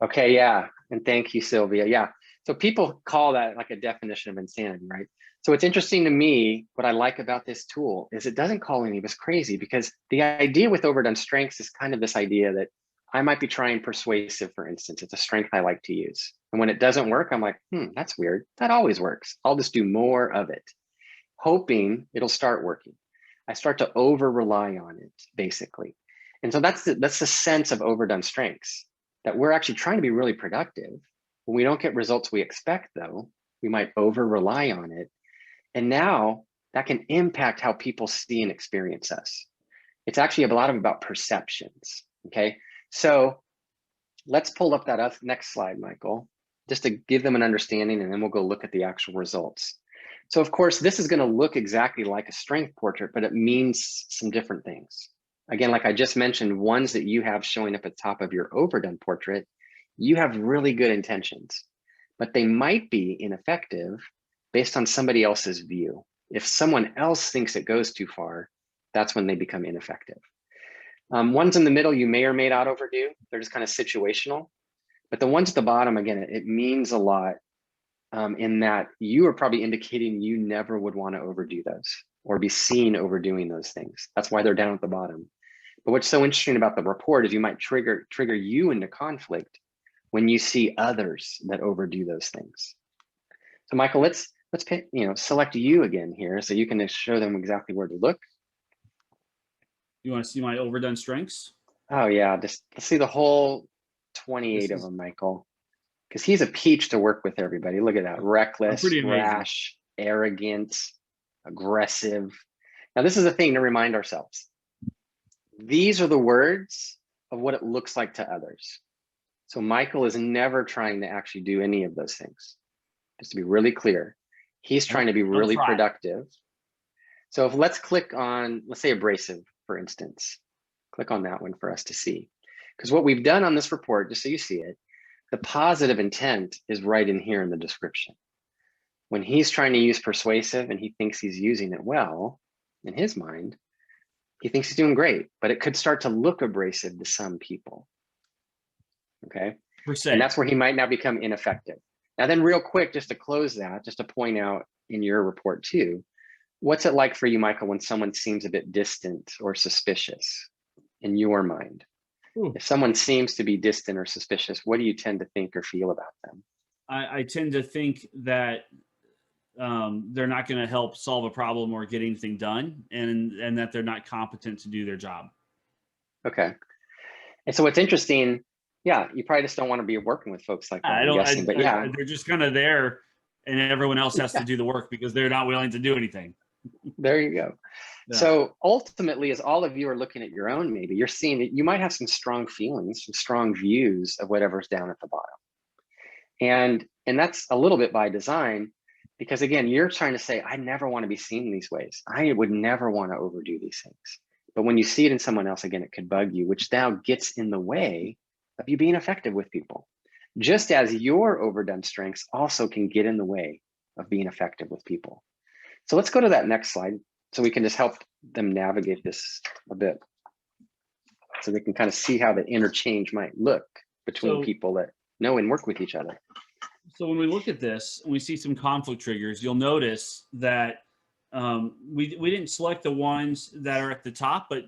Okay, yeah, and thank you, Sylvia. Yeah, so people call that like a definition of insanity, right? So it's interesting to me, what I like about this tool is it doesn't call any of us crazy, because the idea with overdone strengths is kind of this idea that I might be trying persuasive, for instance. It's a strength I like to use. And when it doesn't work, I'm like, that's weird. That always works. I'll just do more of it, hoping it'll start working. I start to over rely on it, basically. And so that's the sense of overdone strengths, that we're actually trying to be really productive. When we don't get results we expect, though, we might over rely on it. And now that can impact how people see and experience us. It's actually a lot about perceptions, okay? So let's pull up that next slide, Michael, just to give them an understanding, and then we'll go look at the actual results. So of course, this is gonna look exactly like a strength portrait, but it means some different things. Again, like I just mentioned, ones that you have showing up at the top of your overdone portrait, you have really good intentions, but they might be ineffective based on somebody else's view. If someone else thinks it goes too far, that's when they become ineffective. Ones in the middle, you may or may not overdo. They're just kind of situational. But the ones at the bottom, again, it means a lot in that you are probably indicating you never would want to overdo those. or be seen overdoing those things. That's why they're down at the bottom. But what's so interesting about the report is you might trigger you into conflict when you see others that overdo those things. So Michael, let's pick, select you again here so you can show them exactly where to look. You want to see my overdone strengths? Oh yeah, just let's see the whole 28 of them, Michael. Because he's a peach to work with, everybody. Look at that. Reckless, rash, arrogant, aggressive. Now, this is a thing to remind ourselves. These are the words of what it looks like to others. So Michael is never trying to actually do any of those things. Just to be really clear, he's trying to be really productive. So if let's click on, let's say abrasive, for instance. Click on that one for us to see. Because what we've done on this report, just so you see it, the positive intent is right in here in the description. When he's trying to use persuasive and he thinks he's using it well, in his mind, he thinks he's doing great, but it could start to look abrasive to some people. Okay. And that's where he might now become ineffective. Now then real quick, just to close that, just to point out in your report too, what's it like for you, Michael, when someone seems a bit distant or suspicious in your mind? Ooh. If someone seems to be distant or suspicious, what do you tend to think or feel about them? I tend to think that they're not going to help solve a problem or get anything done, and that they're not competent to do their job. Okay. And so what's interesting, yeah, you probably just don't want to be working with folks like that, I'm guessing, but yeah. They're just kind of there, and everyone else has to do the work because they're not willing to do anything. There you go. Yeah. So ultimately, as all of you are looking at your own, maybe you're seeing that you might have some strong feelings, some strong views of whatever's down at the bottom. And that's a little bit by design, because again, you're trying to say, I never want to be seen in these ways. I would never want to overdo these things. But when you see it in someone else, again, it could bug you, which now gets in the way of you being effective with people. Just as your overdone strengths also can get in the way of being effective with people. So let's go to that next slide so we can just help them navigate this a bit. So they can kind of see how the interchange might look between people that know and work with each other. So when we look at this and we see some conflict triggers, you'll notice that we didn't select the ones that are at the top, but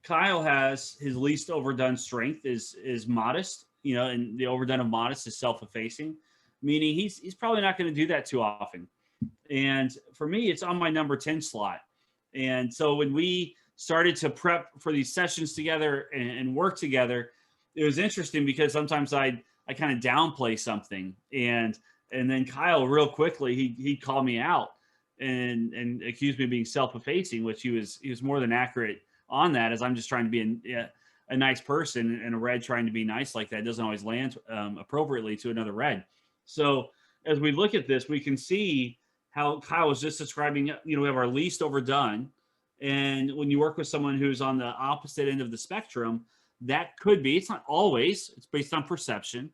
Kyle has his least overdone strength is modest, and the overdone of modest is self-effacing, meaning he's probably not going to do that too often. And for me, it's on my number 10 slot. And so when we started to prep for these sessions together and work together, it was interesting because sometimes I kind of downplay something, and then Kyle real quickly he called me out and accused me of being self-effacing, which he was more than accurate on that, as I'm just trying to be a nice person, and a red trying to be nice like that doesn't always land appropriately to another red. So as we look at this, we can see how Kyle was just describing, we have our least overdone. And when you work with someone who's on the opposite end of the spectrum, that could be, it's not always, it's based on perception.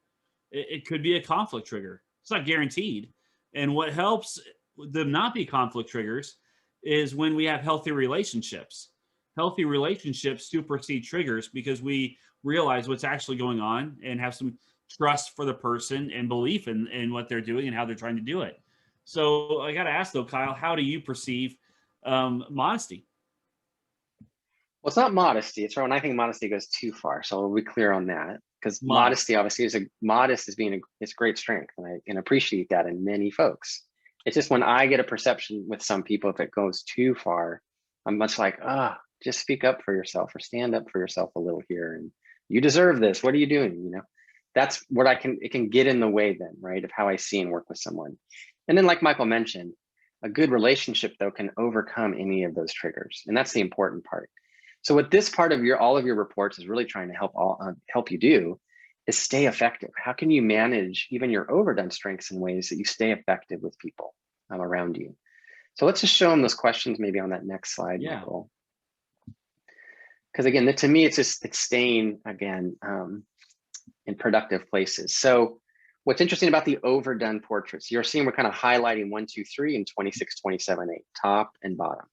It could be a conflict trigger. It's not guaranteed. And what helps them not be conflict triggers is when we have healthy relationships. Healthy relationships supersede triggers because we realize what's actually going on and have some trust for the person and belief in what they're doing and how they're trying to do it. So I got to ask though, Kyle, how do you perceive modesty? Well, it's not modesty. It's when I think modesty goes too far. So we'll be clear on that, because modesty obviously is it's great strength, and I can appreciate that in many folks. It's just when I get a perception with some people, if it goes too far, I'm much like, just speak up for yourself or stand up for yourself a little here, and you deserve this. What are you doing? That's what it can get in the way then, right, of how I see and work with someone. And then like Michael mentioned, a good relationship though can overcome any of those triggers. And that's the important part. So what this part of all of your reports is really trying to help you do is stay effective. How can you manage even your overdone strengths in ways that you stay effective with people around you? So let's just show them those questions maybe on that next slide, Michael. Because again, to me, it's staying again in productive places. So what's interesting about the overdone portraits, you're seeing we're kind of highlighting 1, 2, 3, and 26, 27, 8, top and bottom.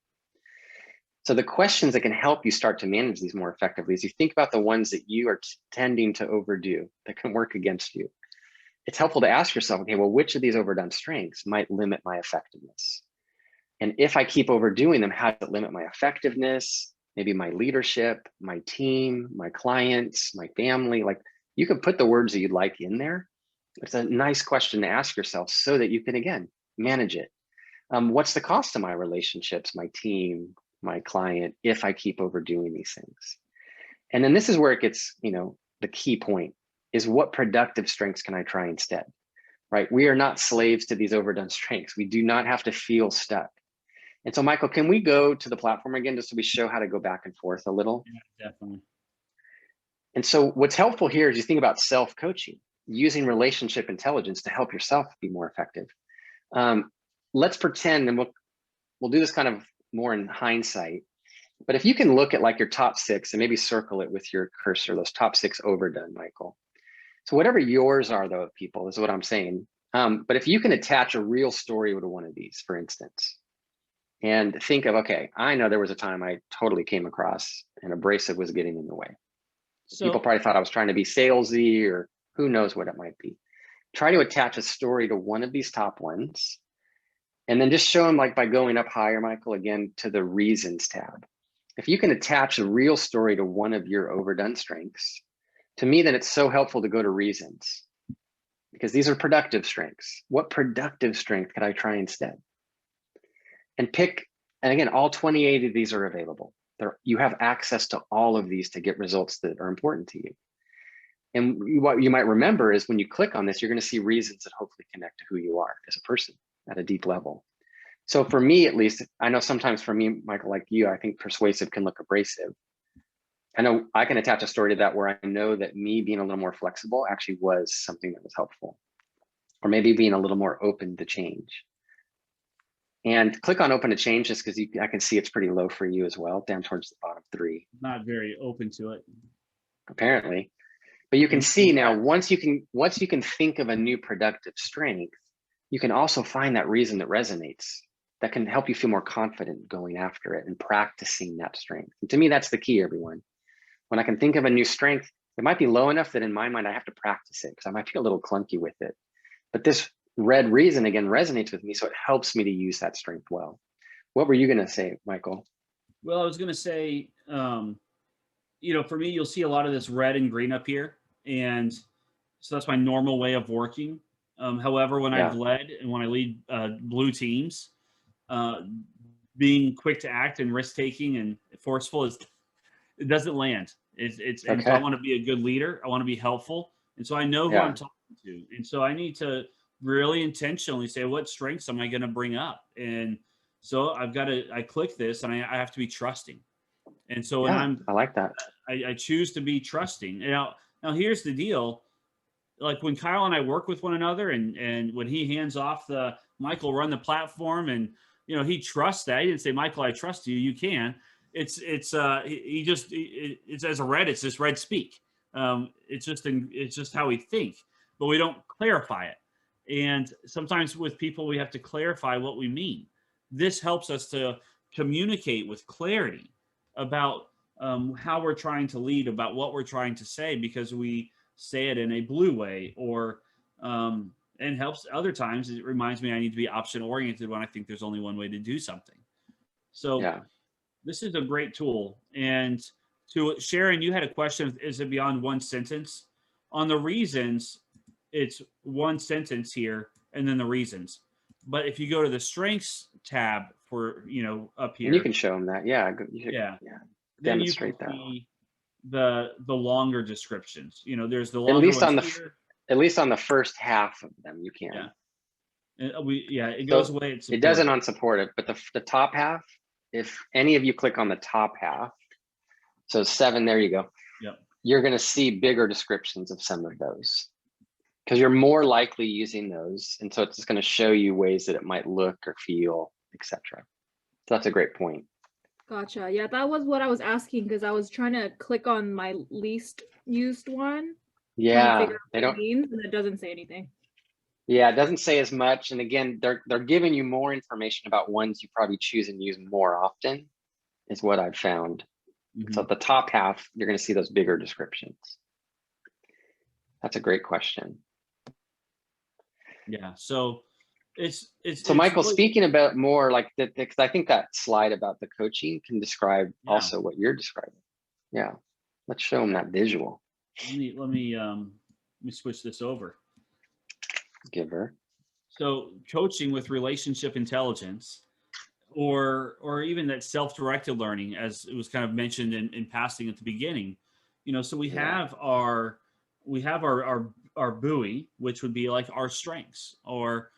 So the questions that can help you start to manage these more effectively is you think about the ones that you are tending to overdo that can work against you. It's helpful to ask yourself, okay, well, which of these overdone strengths might limit my effectiveness? And if I keep overdoing them, how does it limit my effectiveness, maybe my leadership, my team, my clients, my family? Like, you can put the words that you'd like in there. It's a nice question to ask yourself so that you can, again, manage it. What's the cost of my relationships, my team, my client, if I keep overdoing these things? And then this is where it gets, the key point is, what productive strengths can I try instead, right? We are not slaves to these overdone strengths. We do not have to feel stuck. And so, Michael, can we go to the platform again, just so we show how to go back and forth a little? Yeah, definitely. And so what's helpful here is you think about self-coaching, using relationship intelligence to help yourself be more effective. Let's pretend, and we'll do this kind of more in hindsight, but if you can look at like your top 6 and maybe circle it with your cursor, those top 6 overdone, Michael. So whatever yours are, though, people, is what I'm saying. But if you can attach a real story to one of these, for instance, and think of, okay, I know there was a time I totally came across an abrasive was getting in the way. So people probably thought I was trying to be salesy, or who knows what it might be. Try to attach a story to one of these top ones, and then just show them, like, by going up higher, Michael, again, to the reasons tab. If you can attach a real story to one of your overdone strengths, to me, then it's so helpful to go to reasons, because these are productive strengths. What productive strength could I try instead? And pick, and again, all 28 of these are available. You have access to all of these to get results that are important to you. And what you might remember is when you click on this, you're going to see reasons that hopefully connect to who you are as a person at a deep level. So for me, at least, I know sometimes for me, Michael, like you, I think persuasive can look abrasive. I know I can attach a story to that where I know that me being a little more flexible actually was something that was helpful, or maybe being a little more open to change. And click on open to change, just because I can see it's pretty low for you as well, down towards the bottom 3. Not very open to it, apparently. But you can see now, once you can think of a new productive strength, you can also find that reason that resonates, that can help you feel more confident going after it and practicing that strength. And to me, that's the key, everyone. When I can think of a new strength, it might be low enough that in my mind I have to practice it because I might feel a little clunky with it. But this red reason, again, resonates with me, so it helps me to use that strength well. What were you going to say, Michael? Well, I was going to say, for me, you'll see a lot of this red and green up here. And so that's my normal way of working. However, when I've led and when I lead blue teams, being quick to act and risk-taking and forceful, it doesn't land. It's okay. And so I want to be a good leader. I want to be helpful. And so I know who I'm talking to. And so I need to really intentionally say, what strengths am I going to bring up? And so I click this, and I have to be trusting. And so when I like that. I choose to be trusting. Now here's the deal. Like when Kyle and I work with one another, and when he hands off the Michael, run the platform, and he trusts that. He didn't say, Michael, I trust you. You can. It's as a red. It's just red speak. It's just how we think, but we don't clarify it. And sometimes with people, we have to clarify what we mean. This helps us to communicate with clarity about how we're trying to lead, about what we're trying to say, because we say it in a blue way, or and helps other times. It reminds me I need to be option oriented when I think there's only one way to do something. So this is a great tool. And to Sharon, you had a question, is it beyond one sentence? On the reasons, it's one sentence here and then the reasons. But if you go to the strengths tab for, up here. And you can show them that. Then you can see the longer descriptions. There's the longer at least on the first half of them, you can. It goes away. It doesn't unsupport it, but the top half, if any of you click on the top half, so 7, there you go. Yep. You're going to see bigger descriptions of some of those, because you're more likely using those. And so it's just going to show you ways that it might look or feel, etc. So that's a great point. Gotcha. Yeah, that was what I was asking, because I was trying to click on my least used one. Yeah, they don't. And it doesn't say anything. Yeah, it doesn't say as much. And again, they're giving you more information about ones you probably choose and use more often, is what I've found. Mm-hmm. So at the top half, you're going to see those bigger descriptions. That's a great question. Yeah. So So Michael, really, speaking about more like that, because I think that slide about the coaching can describe also what you're describing. Yeah, let's show them that visual. let me switch this over. Giver. So coaching with relationship intelligence, or even that self-directed learning, as it was kind of mentioned in passing at the beginning, so we have our buoy, which would be like our strengths, or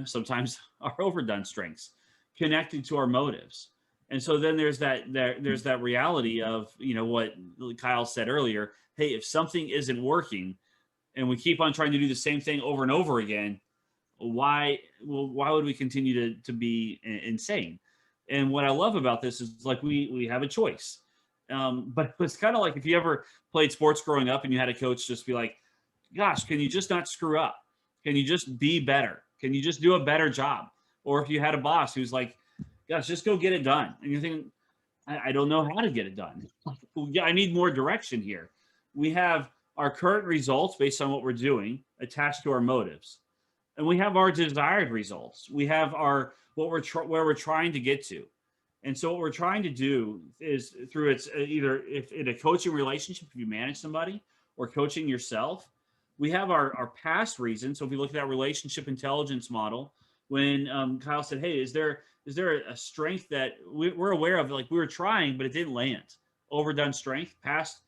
sometimes our overdone strengths, connected to our motives. And so then there's that reality of what Kyle said earlier. Hey, if something isn't working and we keep on trying to do the same thing over and over again, why would we continue to be insane? And what I love about this is like we have a choice. But it's kind of like if you ever played sports growing up and you had a coach just be like, gosh, can you just not screw up? Can you just be better? Can you just do a better job? Or if you had a boss who's like, gosh, just go get it done. And you're thinking, I don't know how to get it done. Yeah, I need more direction here. We have our current results based on what we're doing attached to our motives. And we have our desired results. We have our where we're trying to get to. And so what we're trying to do is through it's either if in a coaching relationship, if you manage somebody, or coaching yourself, we have our past reasons. So if we look at that relationship intelligence model, when Kyle said, hey, is there a strength that we're aware of, like we were trying, but it didn't land? Overdone strength, past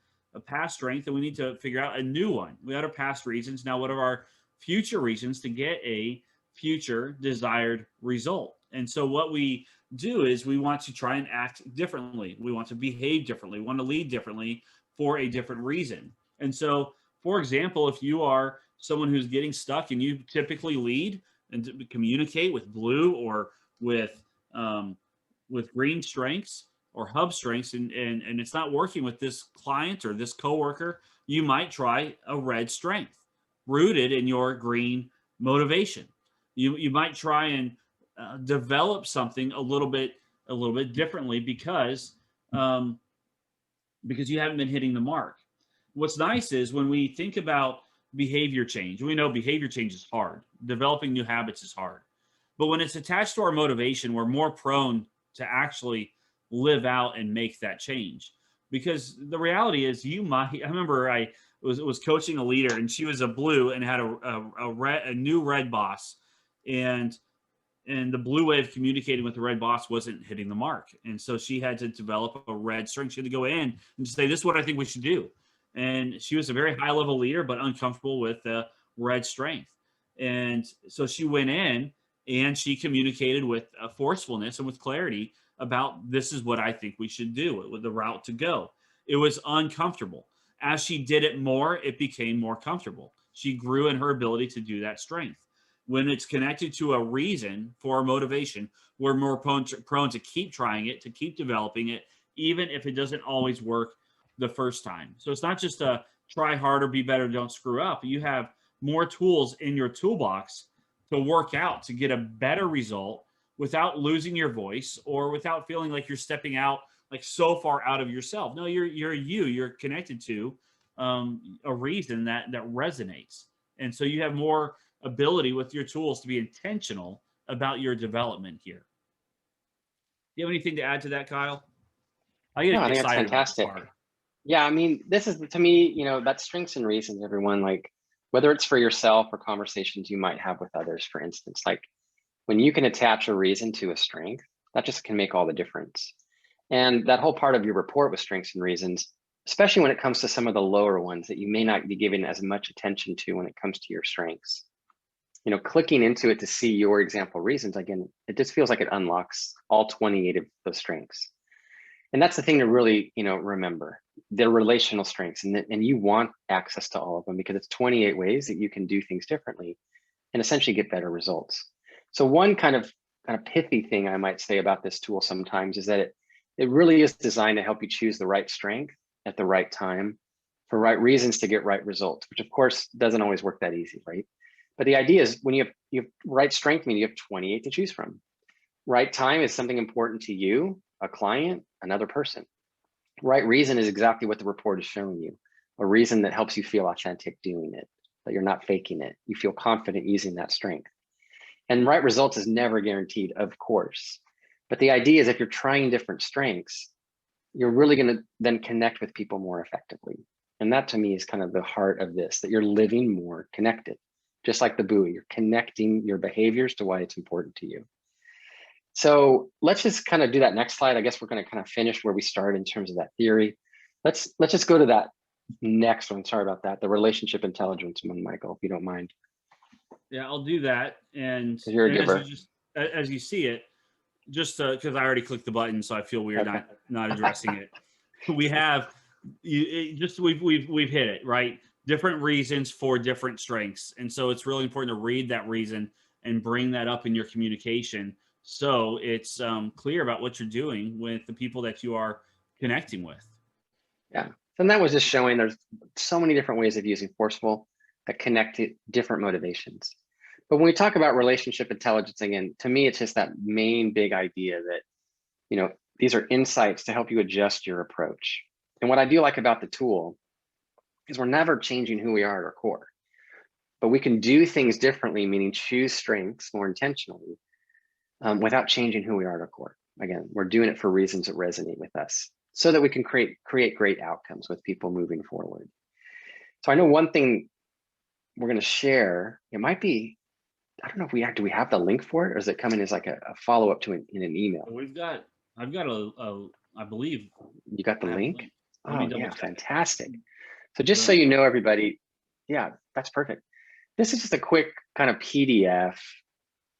strength, and we need to figure out a new one. We had our past reasons. Now, what are our future reasons to get a future desired result? And so what we do is we want to try and act differently. We want to behave differently. We want to lead differently for a different reason. And so, for example, if you are someone who's getting stuck and you typically lead and communicate with blue or with green strengths or hub strengths, and it's not working with this client or this coworker, you might try a red strength rooted in your green motivation. You might try and develop something a little bit differently because you haven't been hitting the mark. What's nice is when we think about behavior change, we know behavior change is hard. Developing new habits is hard. But when it's attached to our motivation, we're more prone to actually live out and make that change. Because the reality is I remember I was coaching a leader and she was a blue and had a new red boss. And the blue way of communicating with the red boss wasn't hitting the mark. And so she had to develop a red strength. She had to go in and say, this is what I think we should do. And she was a very high level leader, but uncomfortable with the red strength. And so she went in and she communicated with forcefulness and with clarity about this is what I think we should do, with the route to go. It was uncomfortable. As she did it more, it became more comfortable. She grew in her ability to do that strength. When it's connected to a reason for motivation, we're more prone to keep trying it, to keep developing it, even if it doesn't always work the first time. So it's not just a try harder, be better, don't screw up. You have more tools in your toolbox to work out to get a better result without losing your voice or without feeling like you're stepping out like so far out of yourself. No, you're connected to a reason that resonates. And so you have more ability with your tools to be intentional about your development here. Do you have anything to add to that, Kyle? I think that's fantastic. Yeah, I mean, this is, to me, that strengths and reasons, everyone, like whether it's for yourself or conversations you might have with others, for instance, like when you can attach a reason to a strength, that just can make all the difference. And that whole part of your report with strengths and reasons, especially when it comes to some of the lower ones that you may not be giving as much attention to when it comes to your strengths. Clicking into it to see your example reasons, again, it just feels like it unlocks all 28 of those strengths. And that's the thing to really, remember. They're relational strengths, and you want access to all of them because it's 28 ways that you can do things differently and essentially get better results. So one kind of pithy thing I might say about this tool sometimes is that it really is designed to help you choose the right strength at the right time for right reasons to get right results, which of course doesn't always work that easy, right? But the idea is when you have right strength, meaning you have 28 to choose from. Right time is something important to you, a client, another person. Right reason is exactly what the report is showing you, a reason that helps you feel authentic doing it, that you're not faking it. You feel confident using that strength. And right results is never guaranteed, of course. But the idea is if you're trying different strengths, you're really going to then connect with people more effectively. And that to me is kind of the heart of this, that you're living more connected. Just like the buoy, you're connecting your behaviors to why it's important to you. So let's just kind of do that next slide. I guess we're going to kind of finish where we started in terms of that theory. Let's just go to that next one. Sorry about that. The relationship intelligence one, Michael, if you don't mind. Yeah, I'll do that. And, You're a giver. As you see it, just because I already clicked the button, so I feel weird not addressing it. We have we've hit it, right? Different reasons for different strengths, and so it's really important to read that reason and bring that up in your communication, so it's clear about what you're doing with the people that you are connecting with. Yeah, and that was just showing there's so many different ways of using forceful that connect to different motivations. But when we talk about relationship intelligence, again, to me, it's just that main big idea that, you know, these are insights to help you adjust your approach. And what I do like about the tool is we're never changing who we are at our core, but we can do things differently, meaning choose strengths more intentionally without changing who we are at our core. Again, we're doing it for reasons that resonate with us so that we can create great outcomes with people moving forward. So I know one thing we're going to share, it might be, I don't know if do we have the link for it, or is it coming as like a follow-up to in an email? I've got I believe. You got the link? Oh yeah, check. Fantastic. So just so you know, everybody, yeah, that's perfect. This is just a quick kind of PDF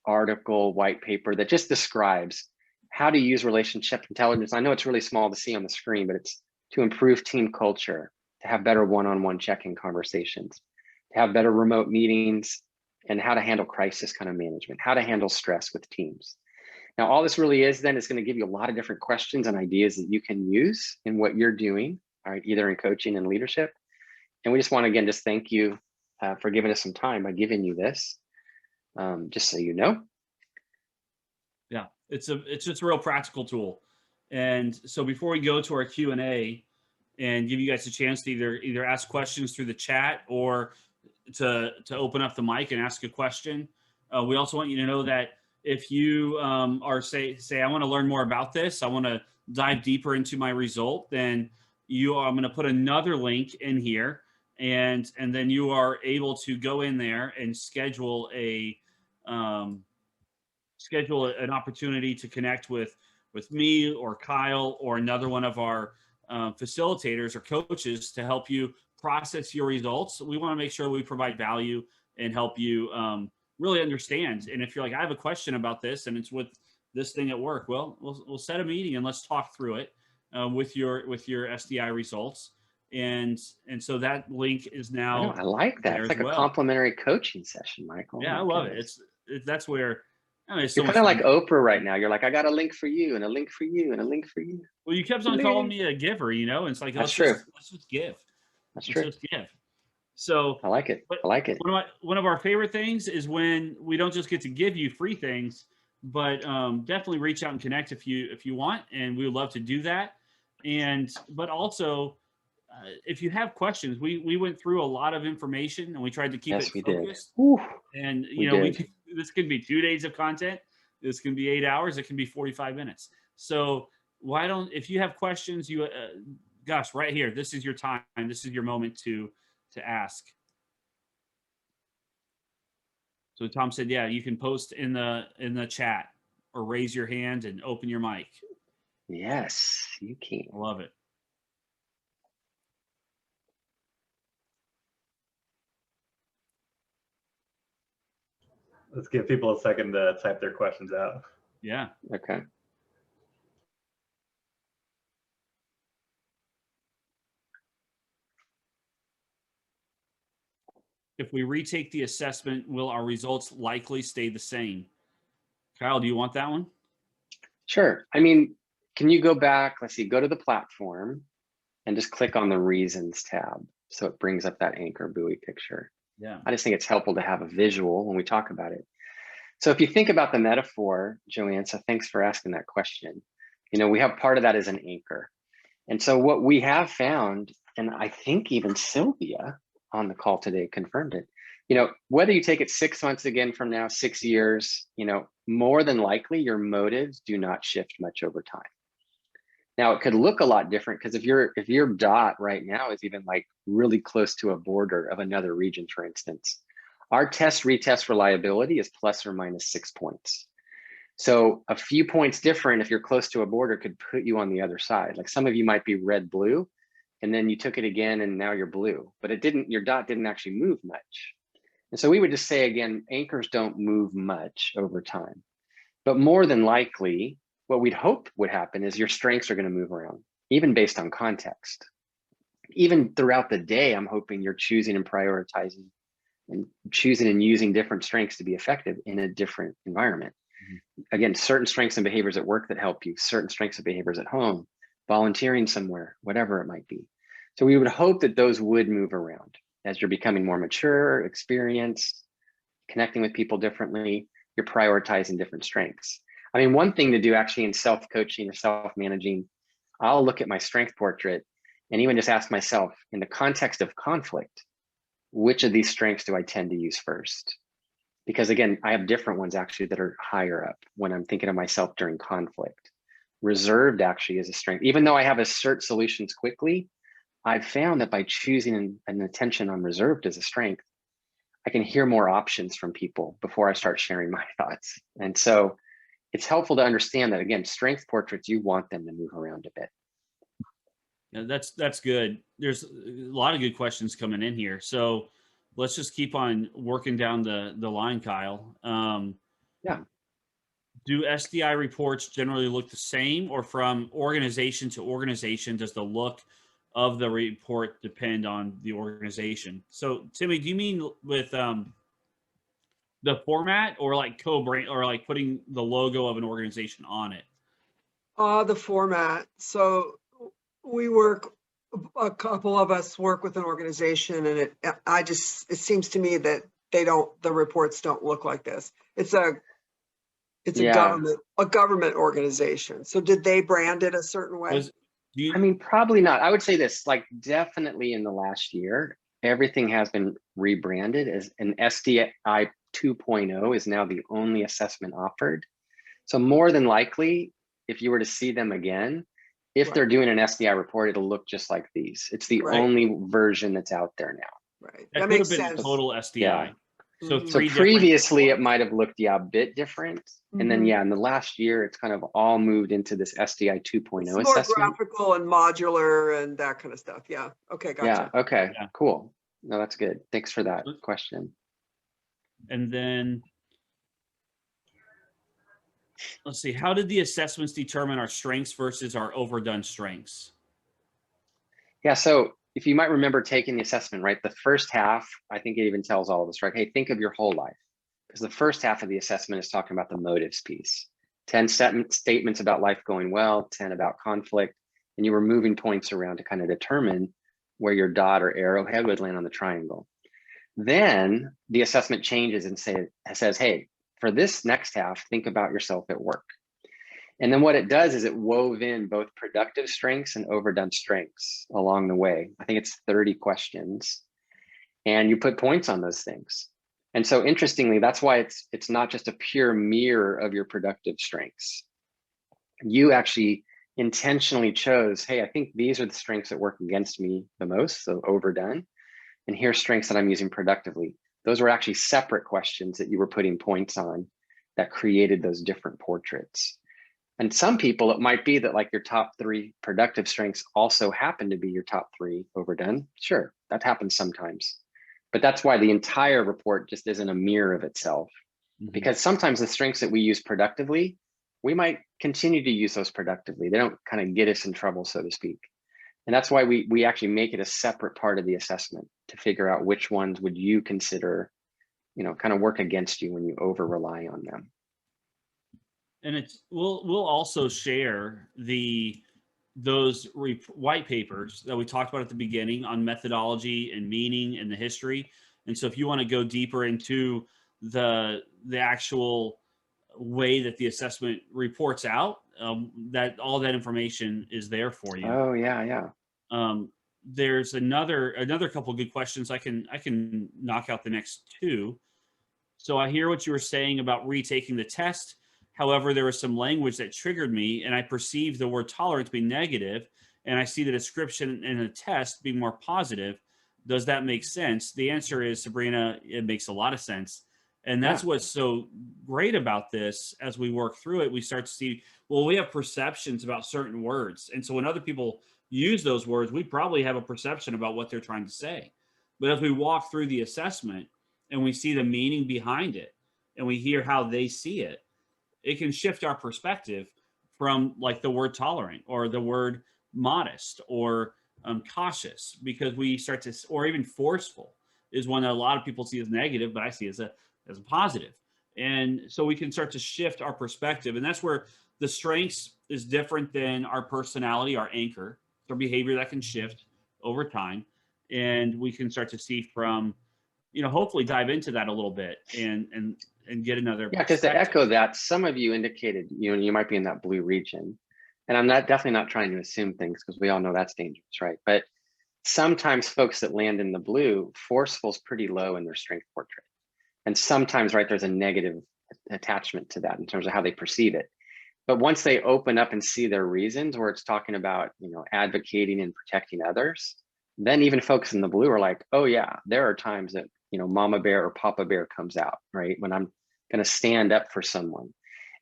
article, white paper that just describes how to use relationship intelligence. I know it's really small to see on the screen, but it's to improve team culture, to have better one-on-one check-in conversations, to have better remote meetings, and how to handle crisis kind of management, how to handle stress with teams. Now, all this really is then is going to give you a lot of different questions and ideas that you can use in what you're doing, all right, either in coaching and leadership. And we just want to, again, just thank you for giving us some time by giving you this, just so you know. Yeah, it's just a real practical tool. And so before we go to our Q&A and give you guys a chance to either ask questions through the chat or to open up the mic and ask a question, we also want you to know that if you are say I want to learn more about this, I want to dive deeper into my result, then I'm going to put another link in here, and then you are able to go in there and schedule an opportunity to connect with me or Kyle or another one of our facilitators or coaches to help you process your results. We want to make sure we provide value and help you really understand. And if you're like, I have a question about this and it's with this thing at work, well, we'll set a meeting and let's talk through it with your SDI results. And so that link is now. I like that. It's like a complimentary coaching session, Michael. Yeah, I love it. That's where. I mean, it's you're kind of like Oprah right now. You're like, I got a link for you and a link for you and a link for you. Well, you kept on calling me a giver, and it's like, let's just give. That's true. Let's just give. So I like it. I like it. One of our favorite things is when we don't just get to give you free things, but definitely reach out and connect if you want, and we would love to do that. But also, if you have questions, we went through a lot of information and we tried to keep it focused. And this could be 2 days of content. This can be 8 hours. It can be 45 minutes. So if you have questions, gosh, right here, this is your time. This is your moment to ask. So Tom said, yeah, you can post in the chat or raise your hand and open your mic. Yes, you can. I love it. Let's give people a second to type their questions out. Yeah. Okay. If we retake the assessment, will our results likely stay the same? Kyle, do you want that one? Sure. I mean, can you go back? Let's see, go to the platform and just click on the reasons tab. So it brings up that anchor buoy picture. Yeah. I just think it's helpful to have a visual when we talk about it. So if you think about the metaphor, Joanne, so thanks for asking that question. We have part of that as an anchor. And so what we have found, and I think even Sylvia on the call today confirmed it, you know, whether you take it 6 months again from now, 6 years, you know, more than likely your motives do not shift much over time. Now it could look a lot different because if your dot right now is even like really close to a border of another region, for instance, our test retest reliability is plus or minus 6 points. So a few points different if you're close to a border could put you on the other side. Like some of you might be red blue, and then you took it again and now you're blue, but it didn't, your dot didn't actually move much. And so we would just say again, anchors don't move much over time, but more than likely, what we'd hope would happen is your strengths are going to move around, even based on context. Even throughout the day, I'm hoping you're choosing and prioritizing and choosing and using different strengths to be effective in a different environment. Again, certain strengths and behaviors at work that help you, certain strengths and behaviors at home, volunteering somewhere, whatever it might be. So we would hope that those would move around as you're becoming more mature, experienced, connecting with people differently, you're prioritizing different strengths. I mean, one thing to do actually in self-coaching or self-managing, I'll look at my strength portrait and even just ask myself, in the context of conflict, which of these strengths do I tend to use first? Because again, I have different ones actually that are higher up when I'm thinking of myself during conflict. Reserved actually is a strength. Even though I have assert solutions quickly, I've found that by choosing an attention on reserved as a strength, I can hear more options from people before I start sharing my thoughts. And so it's helpful to understand that, again, strength portraits, you want them to move around a bit. Yeah, that's good. There's a lot of good questions coming in here. So let's just keep on working down the line, Kyle. Yeah. Do SDI reports generally look the same, or from organization to organization, does the look of the report depend on the organization? So Timmy, do you mean with the format, or like co-brand, or like putting the logo of an organization on it? The format. So we work, a couple of us work with an organization, and it seems to me that the reports don't look like this. It's a government organization. So did they brand it a certain way? I mean, probably not. I would say this, like definitely in the last year, everything has been rebranded as an SDI 2.0 is now the only assessment offered. So more than likely, if you were to see them again, if they're doing an SDI report, it'll look just like these. It's the only version that's out there now. Right. That makes sense. Total SDI. Yeah. So previously it might have looked a bit different. And then in the last year, it's kind of all moved into this SDI 2.0 it's assessment. more graphical and modular and that kind of stuff. Yeah. Okay, gotcha. Yeah. Okay. Yeah. Cool. No, that's good. Thanks for that question. And then let's see, how did the assessments determine our strengths versus our overdone strengths? Yeah, so if you might remember taking the assessment, right? The first half, I think it even tells all of us, right? Hey, think of your whole life. Because the first half of the assessment is talking about the motives piece. 10 statements about life going well, 10 about conflict, and you were moving points around to kind of determine where your dot or arrowhead would land on the triangle. Then the assessment changes and says, hey, for this next half, think about yourself at work. And then what it does is it wove in both productive strengths and overdone strengths along the way. I think it's 30 questions, and you put points on those things. And so interestingly, that's why it's not just a pure mirror of your productive strengths. You actually intentionally chose, hey, I think these are the strengths that work against me the most, so overdone. And here's strengths that I'm using productively. Those were actually separate questions that you were putting points on that created those different portraits. And some people, it might be that like your top 3 productive strengths also happen to be your top 3 overdone. Sure, that happens sometimes. But that's why the entire report just isn't a mirror of itself. Because sometimes the strengths that we use productively, we might continue to use those productively. They don't kind of get us in trouble, so to speak. And that's why we actually make it a separate part of the assessment to figure out which ones would you consider, kind of work against you when you over rely on them. And we'll also share those white papers that we talked about at the beginning on methodology and meaning and the history. And so if you want to go deeper into the actual way that the assessment reports out, that all that information is there for you. Oh yeah. there's another couple good questions. I can knock out the next two. So I hear what you were saying about retaking the test. However, there was some language that triggered me, and I perceived the word tolerant to be negative, and I see the description in a test being more positive. Does that make sense? The answer is, Sabrina, it makes a lot of sense. And that's what's so great about this. As we work through it, we start to see, well, we have perceptions about certain words. And so when other people use those words, we probably have a perception about what they're trying to say. But as we walk through the assessment and we see the meaning behind it and we hear how they see it, it can shift our perspective from like the word tolerant or the word modest or cautious, because we start to, or even forceful is one that a lot of people see as negative, but I see as a positive. And so we can start to shift our perspective. And that's where the strengths is different than our personality, our anchor, our behavior that can shift over time. And we can start to see from, hopefully dive into that a little bit and get another Yeah, because to echo that, some of you indicated, you might be in that blue region. And I'm definitely not trying to assume things, because we all know that's dangerous, right? But sometimes folks that land in the blue, forceful is pretty low in their strength portrait. And sometimes, right, there's a negative attachment to that in terms of how they perceive it. But once they open up and see their reasons, where it's talking about, advocating and protecting others, then even folks in the blue are like, oh yeah, there are times that, mama bear or papa bear comes out, right? When I'm going to stand up for someone.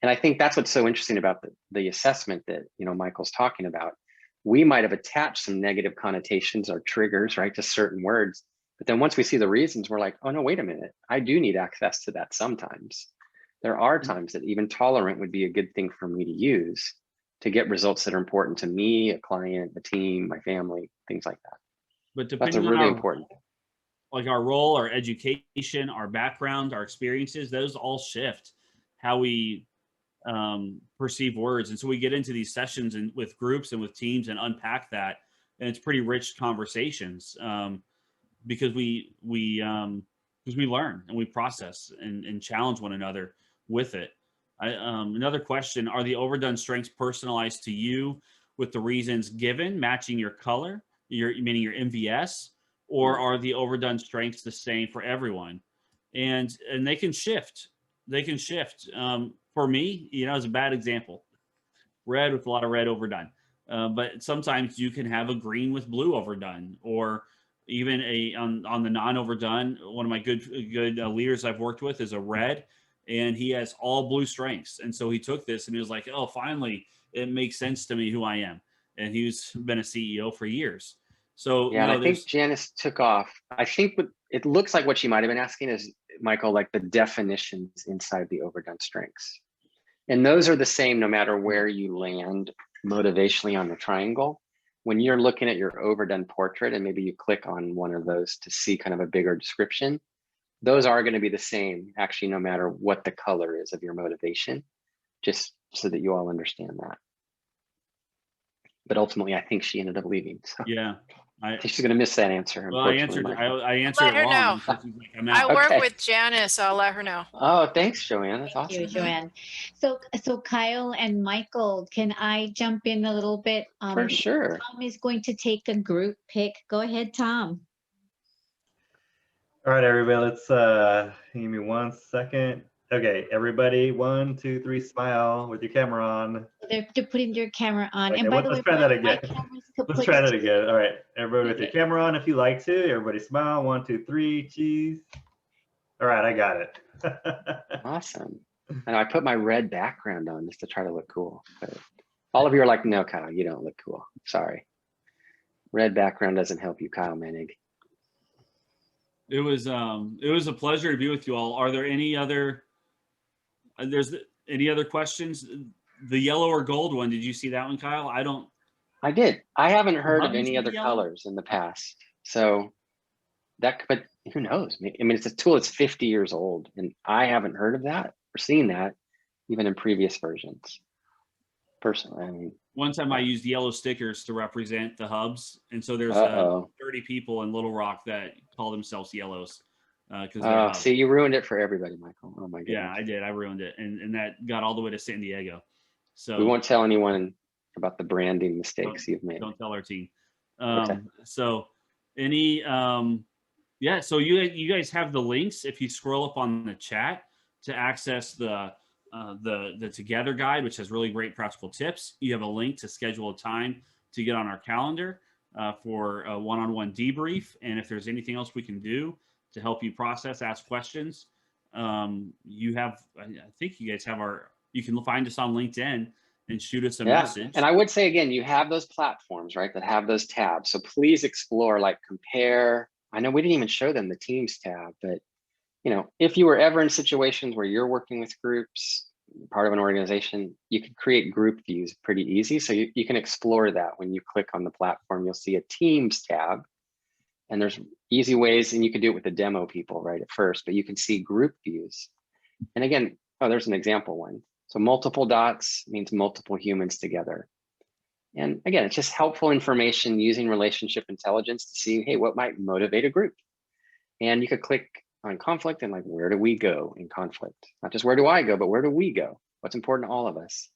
And I think that's what's so interesting about the assessment that, Michael's talking about. We might have attached some negative connotations or triggers, right, to certain words. But then once we see the reasons, we're like, oh no, wait a minute. I do need access to that sometimes. There are times that even tolerant would be a good thing for me to use to get results that are important to me, a client, a team, my family, things like that. But that's really important. Like our role, our education, our background, our experiences, those all shift how we perceive words. And so we get into these sessions and with groups and with teams and unpack that. And it's pretty rich conversations because we learn and we process and challenge one another with it. Another question: are the overdone strengths personalized to you with the reasons given, matching your color, meaning your MVS, or are the overdone strengths the same for everyone? And they can shift. They can shift. For me, as a bad example, red with a lot of red overdone. But sometimes you can have a green with blue overdone, or even on the non-overdone. One of my good leaders I've worked with is a red, and he has all blue strengths. And so he took this and he was like, oh, finally, it makes sense to me who I am. And he's been a CEO for years. So yeah, I think Janice took off. I think it looks like what she might have been asking is, Michael, like the definitions inside the overdone strengths. And those are the same no matter where you land motivationally on the triangle. When you're looking at your overdone portrait and maybe you click on one of those to see kind of a bigger description, those are going to be the same actually no matter what the color is of your motivation, just so that you all understand that. But ultimately, I think she ended up leaving. So. Yeah. I think she's going to miss that answer. Well, I answered it wrong. I work with Janice. I'll let her know. Oh, thanks, Joanne. That's awesome. Thank you, Joanne. So Kyle and Michael, can I jump in a little bit? For sure. Tom is going to take a group pick. Go ahead, Tom. All right, everybody. Let's give me 1 second. Okay, everybody, 1, 2, 3, smile with your camera on. They're putting your camera on. Okay, and by the way, let's try that again. Let's try that again. All right, everybody with your camera on if you like to. Everybody smile. 1, 2, 3, cheese. All right, I got it. Awesome. And I put my red background on just to try to look cool. But all of you are like, no, Kyle, you don't look cool. Sorry. Red background doesn't help you, Kyle Menig. It was a pleasure to be with you all. Are there any other any other questions? The yellow or gold one, did you see that one, Kyle? I did. I haven't heard of any other colors in the past. So but who knows? I mean, it's a tool that's 50 years old, and I haven't heard of that or seen that even in previous versions. Personally, I mean. One time I used yellow stickers to represent the hubs. And so there's 30 people in Little Rock that call themselves yellows. See, you ruined it for everybody, Michael. Oh my goodness. Yeah, I did. I ruined it. And that got all the way to San Diego. So we won't tell anyone about the branding mistakes you've made. Don't tell our team. So any, yeah, so you guys have the links if you scroll up on the chat to access the Together guide, which has really great practical tips. You have a link to schedule a time to get on our calendar for a one-on-one debrief. And if there's anything else we can do to help you process, ask questions, you have, I think you guys have you can find us on LinkedIn and shoot us a message. And I would say, again, you have those platforms, right, that have those tabs. So please explore, like compare. I know we didn't even show them the Teams tab, but if you were ever in situations where you're working with groups, part of an organization, you can create group views pretty easy. So you can explore that. When you click on the platform, you'll see a Teams tab, and there's easy ways, and you can do it with the demo people right at first, but you can see group views. And again, there's an example one. So multiple dots means multiple humans together. And again, it's just helpful information using relationship intelligence to see, hey, what might motivate a group? And you could click on conflict and like, where do we go in conflict? Not just where do I go, but where do we go? What's important to all of us?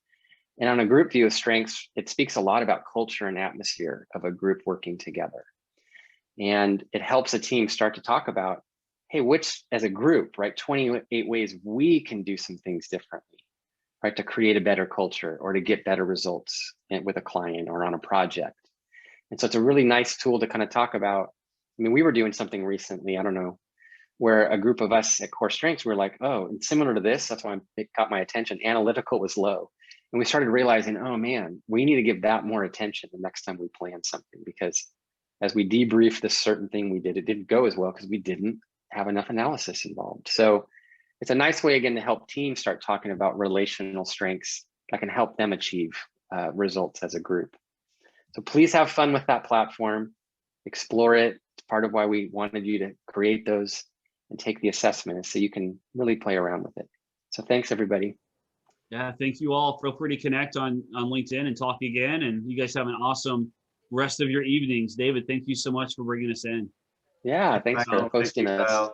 And on a group view of strengths, it speaks a lot about culture and atmosphere of a group working together. And it helps a team start to talk about, hey, which as a group, right, 28 ways we can do some things differently, right, to create a better culture or to get better results with a client or on a project. And so it's a really nice tool to kind of talk about. I mean, we were doing something recently, I don't know, where a group of us at Core Strengths were like, oh, and similar to this, that's why it caught my attention, analytical was low. And we started realizing, oh man, we need to give that more attention the next time we plan something, because as we debrief this certain thing we did, it didn't go as well because we didn't have enough analysis involved. So it's a nice way, again, to help teams start talking about relational strengths that can help them achieve results as a group. So please have fun with that platform, explore it. It's part of why we wanted you to create those and take the assessment, so you can really play around with it. So thanks, everybody. Yeah, thank you all. Feel free to connect on LinkedIn and talk again. And you guys have an awesome rest of your evenings. David, thank you so much for bringing us in. Yeah, thanks for hosting us.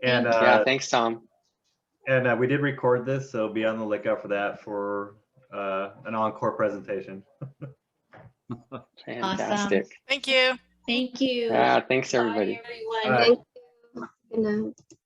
And yeah, thanks, Tom. And we did record this, so be on the lookout for that for an encore presentation. Fantastic. Awesome. Thank you. Thank you. Yeah, thanks, everybody. Bye, everyone. Good night.